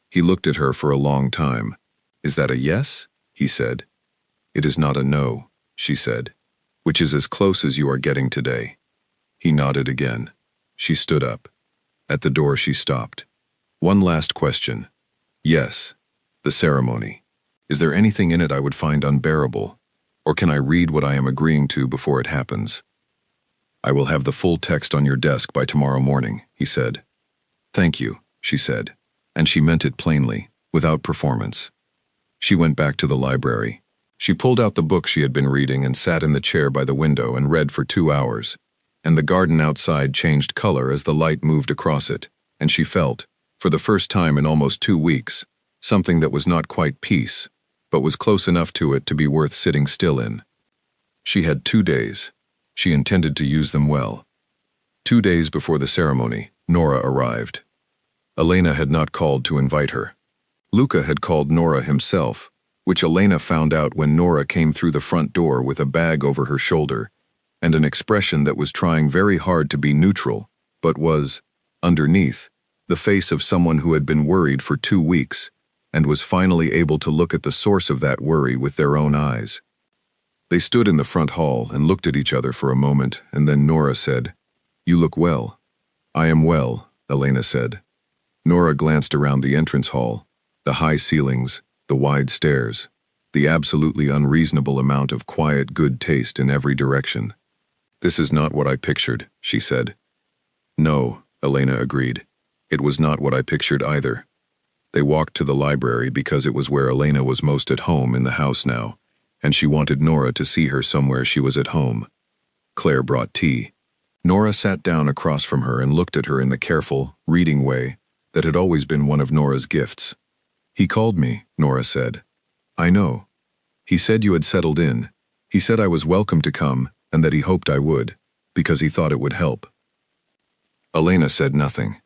He looked at her for a long time. Is that a yes? He said. It is not a no, she said, which is as close as you are getting today. He nodded again. She stood up. At the door she stopped. One last question. Yes. The ceremony. Is there anything in it I would find unbearable? Or can I read what I am agreeing to before it happens? I will have the full text on your desk by tomorrow morning, he said. Thank you, she said, and she meant it plainly, without performance. She went back to the library. She pulled out the book she had been reading and sat in the chair by the window and read for 2 hours, and the garden outside changed color as the light moved across it, and she felt, for the first time in almost 2 weeks, something that was not quite peace, but was close enough to it to be worth sitting still in. She had 2 days. She intended to use them well. 2 days before the ceremony, Nora arrived. Elena had not called to invite her. Luca had called Nora himself, which Elena found out when Nora came through the front door with a bag over her shoulder and an expression that was trying very hard to be neutral, but was, underneath, the face of someone who had been worried for 2 weeks and was finally able to look at the source of that worry with their own eyes. They stood in the front hall and looked at each other for a moment, and then Nora said, You look well. I am well, Elena said. Nora glanced around the entrance hall, the high ceilings, the wide stairs, the absolutely unreasonable amount of quiet good taste in every direction. This is not what I pictured, she said. No, Elena agreed. It was not what I pictured either. They walked to the library because it was where Elena was most at home in the house now, and she wanted Nora to see her somewhere she was at home. Claire brought tea. Nora sat down across from her and looked at her in the careful, reading way that had always been one of Nora's gifts. "He called me," Nora said. "I know. He said you had settled in. He said I was welcome to come and that he hoped I would, because he thought it would help." Elena said nothing.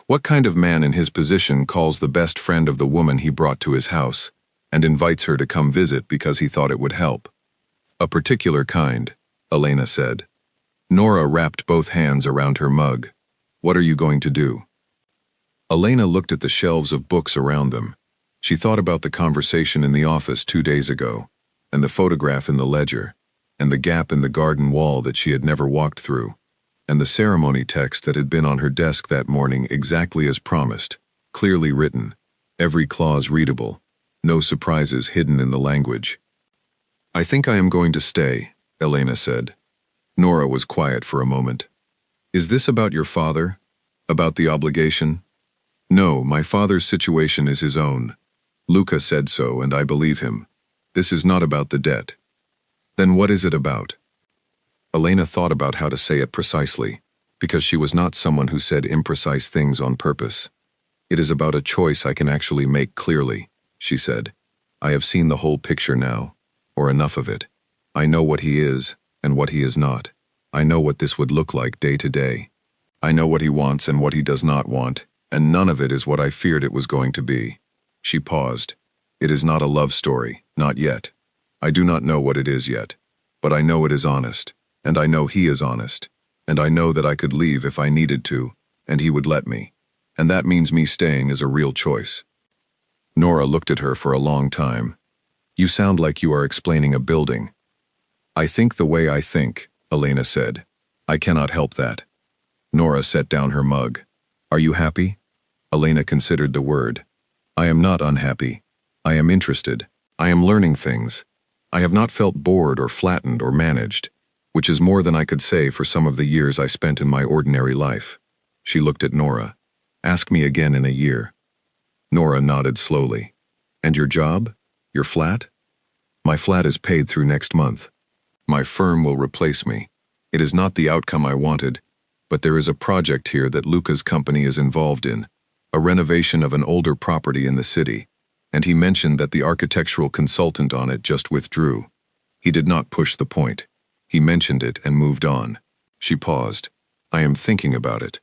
What kind of man in his position calls the best friend of the woman he brought to his house and invites her to come visit because he thought it would help? "A particular kind," Elena said. Nora wrapped both hands around her mug. "What are you going to do?" Elena looked at the shelves of books around them. She thought about the conversation in the office 2 days ago, and the photograph in the ledger, and the gap in the garden wall that she had never walked through, and the ceremony text that had been on her desk that morning exactly as promised, clearly written, every clause readable, no surprises hidden in the language. "I think I am going to stay," Elena said. Nora was quiet for a moment. "Is this about your father? About the obligation?" "No, my father's situation is his own. Luca said so, and I believe him. This is not about the debt." "Then what is it about?" Elena thought about how to say it precisely, because she was not someone who said imprecise things on purpose. "It is about a choice I can actually make clearly," she said. "I have seen the whole picture now, or enough of it. I know what he is and what he is not. I know what this would look like day to day. I know what he wants and what he does not want, and none of it is what I feared it was going to be." She paused. "It is not a love story, not yet. I do not know what it is yet, but I know it is honest, and I know he is honest, and I know that I could leave if I needed to, and he would let me, and that means me staying is a real choice." Nora looked at her for a long time. "You sound like you are explaining a building." "I think the way I think," Elena said. "I cannot help that." Nora set down her mug. "Are you happy?" Elena considered the word. "I am not unhappy. I am interested. I am learning things. I have not felt bored or flattened or managed, which is more than I could say for some of the years I spent in my ordinary life." She looked at Nora. "Ask me again in a year." Nora nodded slowly. "And your job? Your flat?" "My flat is paid through next month. My firm will replace me. It is not the outcome I wanted, but there is a project here that Luca's company is involved in, a renovation of an older property in the city, and he mentioned that the architectural consultant on it just withdrew. He did not push the point. He mentioned it and moved on." She paused. "I am thinking about it,"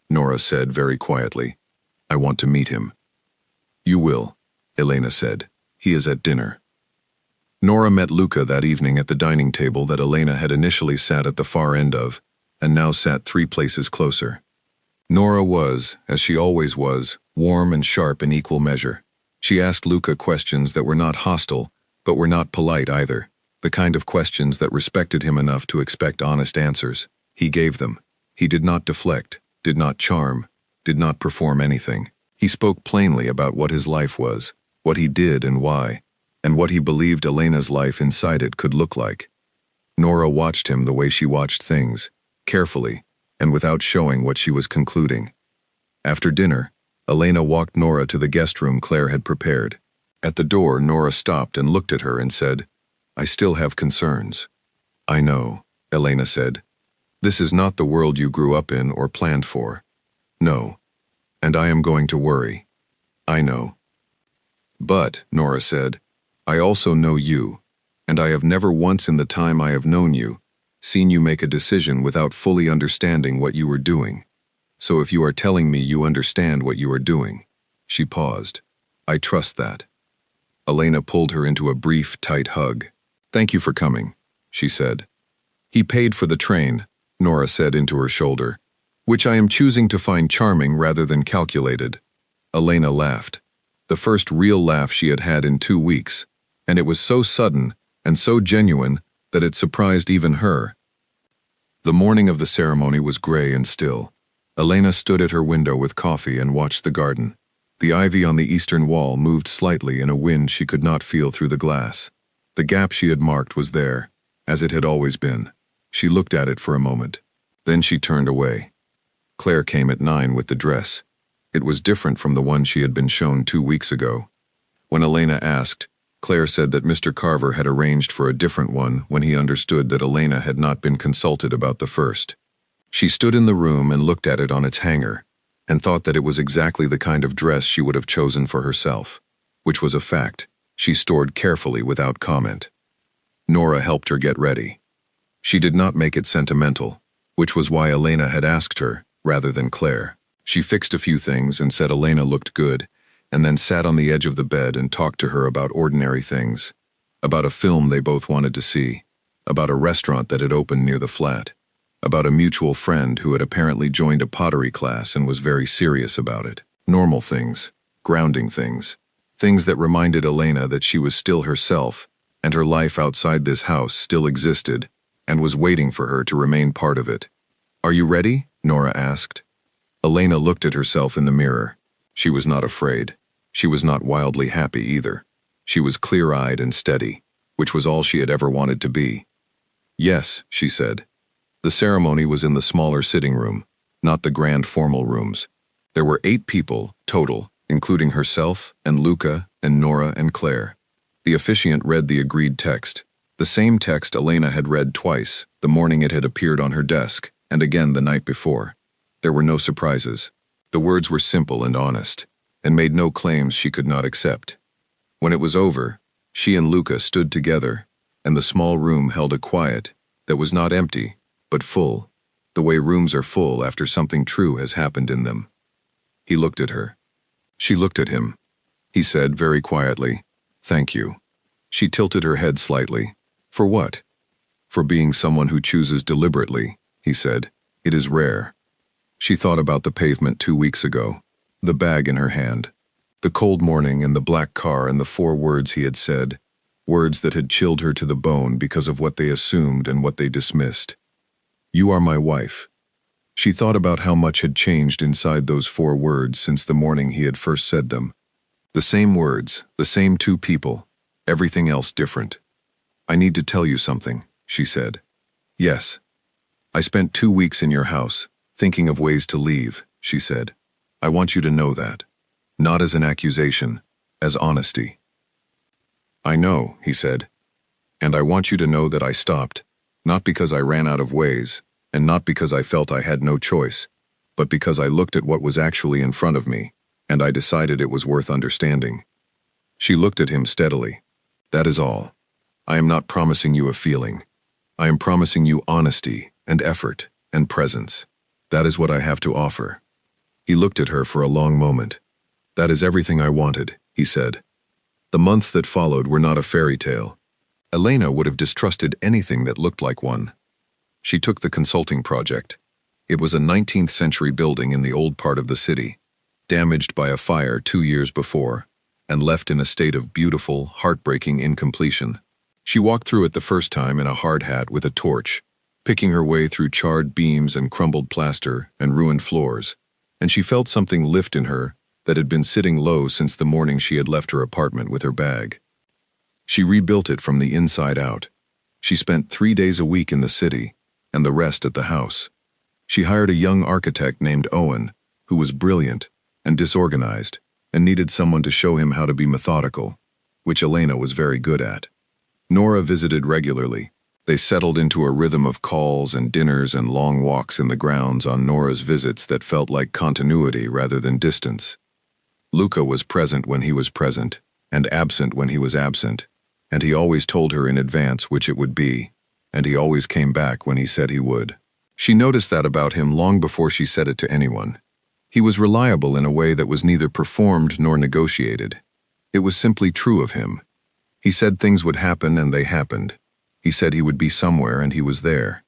Nora said very quietly. "I want to meet him." "You will," Elena said. "He is at dinner." Nora met Luca that evening at the dining table that Elena had initially sat at the far end of, and now sat 3 places closer. Nora was, as she always was, warm and sharp in equal measure. She asked Luca questions that were not hostile, but were not polite either, the kind of questions that respected him enough to expect honest answers. He gave them. He did not deflect, did not charm, did not perform anything. He spoke plainly about what his life was, what he did and why, and what he believed Elena's life inside it could look like. Nora watched him the way she watched things, carefully, and without showing what she was concluding. After dinner, Elena walked Nora to the guest room Claire had prepared. At the door, Nora stopped and looked at her and said, "I still have concerns." "I know," Elena said. "This is not the world you grew up in or planned for. No. And I am going to worry. I know." "But," Nora said, "I also know you, and I have never once in the time I have known you seen you make a decision without fully understanding what you were doing. So if you are telling me you understand what you are doing," she paused, "I trust that." Elena pulled her into a brief, tight hug. "Thank you for coming," she said. "He paid for the train," Nora said into her shoulder, "which I am choosing to find charming rather than calculated." Elena laughed, the first real laugh she had had in 2 weeks, and it was so sudden and so genuine that it surprised even her. The morning of the ceremony was gray and still. Elena stood at her window with coffee and watched the garden. The ivy on the eastern wall moved slightly in a wind she could not feel through the glass. The gap she had marked was there, as it had always been. She looked at it for a moment. Then she turned away. Claire came at 9 with the dress. It was different from the one she had been shown 2 weeks ago. When Elena asked, Claire said that Mr. Carver had arranged for a different one when he understood that Elena had not been consulted about the first. She stood in the room and looked at it on its hanger, and thought that it was exactly the kind of dress she would have chosen for herself, which was a fact she stored carefully without comment. Nora helped her get ready. She did not make it sentimental, which was why Elena had asked her, rather than Claire. She fixed a few things and said Elena looked good, and then sat on the edge of the bed and talked to her about ordinary things, about a film they both wanted to see, about a restaurant that had opened near the flat, about a mutual friend who had apparently joined a pottery class and was very serious about it. Normal things, grounding things, things that reminded Elena that she was still herself, and her life outside this house still existed, and was waiting for her to remain part of it. "Are you ready?" Nora asked. Elena looked at herself in the mirror. She was not afraid. She was not wildly happy either. She was clear-eyed and steady, which was all she had ever wanted to be. "Yes," she said. The ceremony was in the smaller sitting room, not the grand formal rooms. There were 8 people, total, including herself and Luca and Nora and Claire. The officiant read the agreed text, the same text Elena had read twice, the morning it had appeared on her desk, and again the night before. There were no surprises. The words were simple and honest, and made no claims she could not accept. When it was over, she and Luca stood together, and the small room held a quiet that was not empty, but full, the way rooms are full after something true has happened in them. He looked at her. She looked at him. He said very quietly, "Thank you." She tilted her head slightly. "For what?" "For being someone who chooses deliberately," he said. "It is rare." She thought about the pavement 2 weeks ago, the bag in her hand, the cold morning and the black car and the 4 words he had said, words that had chilled her to the bone because of what they assumed and what they dismissed. "You are my wife." She thought about how much had changed inside those 4 words since the morning he had first said them. The same words, the same 2 people, everything else different. "I need to tell you something," she said. "Yes." "I spent 2 weeks in your house, thinking of ways to leave," she said. "I want you to know that. Not as an accusation, as honesty." "I know," he said. "And I want you to know that I stopped, not because I ran out of ways, and not because I felt I had no choice, but because I looked at what was actually in front of me, and I decided it was worth understanding." She looked at him steadily. "That is all. I am not promising you a feeling. I am promising you honesty and effort and presence. That is what I have to offer." He looked at her for a long moment. "That is everything I wanted," he said. The months that followed were not a fairy tale. Elena would have distrusted anything that looked like one. She took the consulting project. It was a 19th century building in the old part of the city, damaged by a fire 2 years before, and left in a state of beautiful, heartbreaking incompletion. She walked through it the first time in a hard hat with a torch, picking her way through charred beams and crumbled plaster and ruined floors, and she felt something lift in her that had been sitting low since the morning she had left her apartment with her bag. She rebuilt it from the inside out. She spent 3 days a week in the city, and the rest at the house. She hired a young architect named Owen, who was brilliant and disorganized, and needed someone to show him how to be methodical, which Elena was very good at. Nora visited regularly. They settled into a rhythm of calls and dinners and long walks in the grounds on Nora's visits that felt like continuity rather than distance. Luca was present when he was present, and absent when he was absent, and he always told her in advance which it would be, and he always came back when he said he would. She noticed that about him long before she said it to anyone. He was reliable in a way that was neither performed nor negotiated. It was simply true of him. He said things would happen and they happened. He said he would be somewhere and he was there.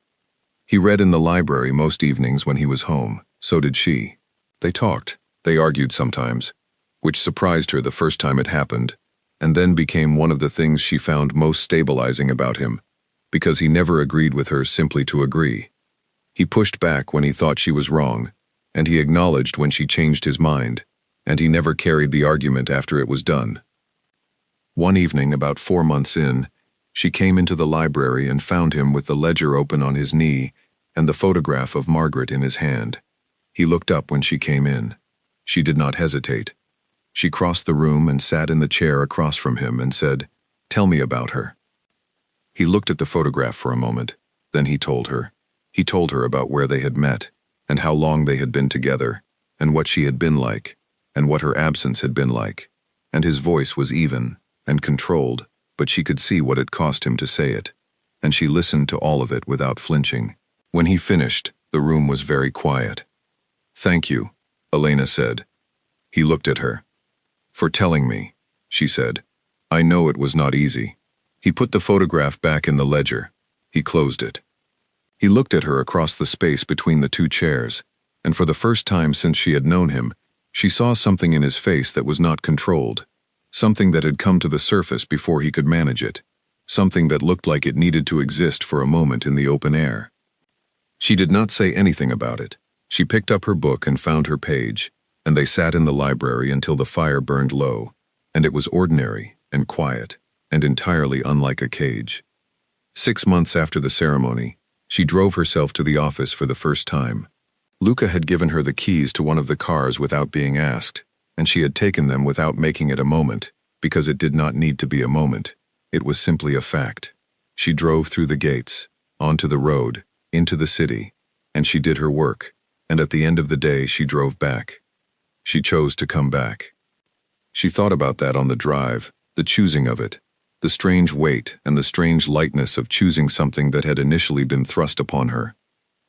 He read in the library most evenings when he was home. So did she. They talked. They argued sometimes, which surprised her the first time it happened, and then became one of the things she found most stabilizing about him, because he never agreed with her simply to agree. He pushed back when he thought she was wrong, and he acknowledged when she changed his mind, and he never carried the argument after it was done. One evening, about 4 months in, she came into the library and found him with the ledger open on his knee and the photograph of Margaret in his hand. He looked up when she came in. She did not hesitate. She crossed the room and sat in the chair across from him and said, Tell me about her." He looked at the photograph for a moment, then he told her. He told her about where they had met, and how long they had been together, and what she had been like, and what her absence had been like. And his voice was even and controlled, but she could see what it cost him to say it, and she listened to all of it without flinching. When he finished, the room was very quiet. "Thank you," Elena said. He looked at her. "For telling me," she said. "I know it was not easy." He put the photograph back in the ledger. He closed it. He looked at her across the space between the two chairs, and for the first time since she had known him, she saw something in his face that was not controlled, something that had come to the surface before he could manage it, something that looked like it needed to exist for a moment in the open air. She did not say anything about it. She picked up her book and found her page, and they sat in the library until the fire burned low, and it was ordinary and quiet and entirely unlike a cage. 6 months after the ceremony, she drove herself to the office for the first time. Luca had given her the keys to one of the cars without being asked, and she had taken them without making it a moment, because it did not need to be a moment. It was simply a fact. She drove through the gates, onto the road, into the city, and she did her work, and at the end of the day she drove back. She chose to come back. She thought about that on the drive, the choosing of it, the strange weight and the strange lightness of choosing something that had initially been thrust upon her.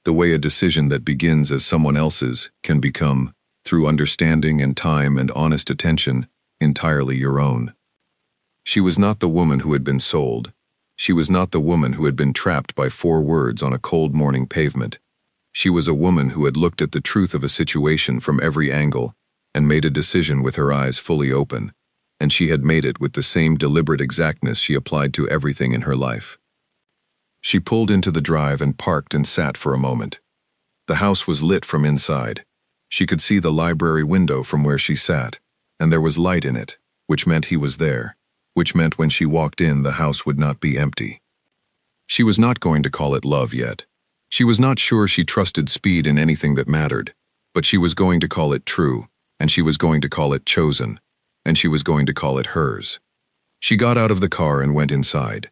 The way a decision that begins as someone else's can become, through understanding and time and honest attention, entirely your own. She was not the woman who had been sold. She was not the woman who had been trapped by 4 words on a cold morning pavement. She was a woman who had looked at the truth of a situation from every angle and made a decision with her eyes fully open, and she had made it with the same deliberate exactness she applied to everything in her life. She pulled into the drive and parked and sat for a moment. The house was lit from inside. She could see the library window from where she sat, and there was light in it, which meant he was there, which meant when she walked in the house would not be empty. She was not going to call it love yet. She was not sure she trusted speed in anything that mattered, but she was going to call it true, and she was going to call it chosen, and she was going to call it hers. She got out of the car and went inside.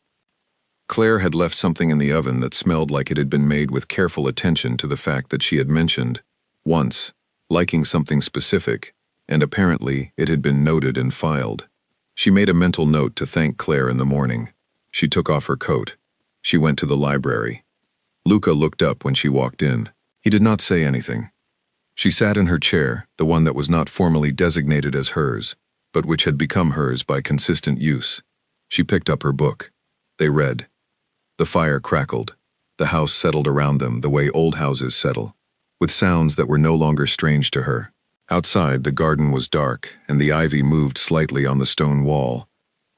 Claire had left something in the oven that smelled like it had been made with careful attention to the fact that she had mentioned, once, liking something specific, and apparently it had been noted and filed. She made a mental note to thank Claire in the morning. She took off her coat. She went to the library. Luca looked up when she walked in. He did not say anything. She sat in her chair, the one that was not formally designated as hers, but which had become hers by consistent use. She picked up her book. They read. The fire crackled. The house settled around them the way old houses settle, with sounds that were no longer strange to her. Outside, the garden was dark, and the ivy moved slightly on the stone wall,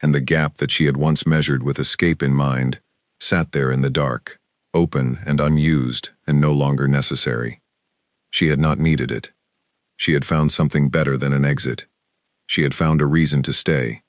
and the gap that she had once measured with escape in mind sat there in the dark, open and unused and no longer necessary. She had not needed it. She had found something better than an exit. She had found a reason to stay.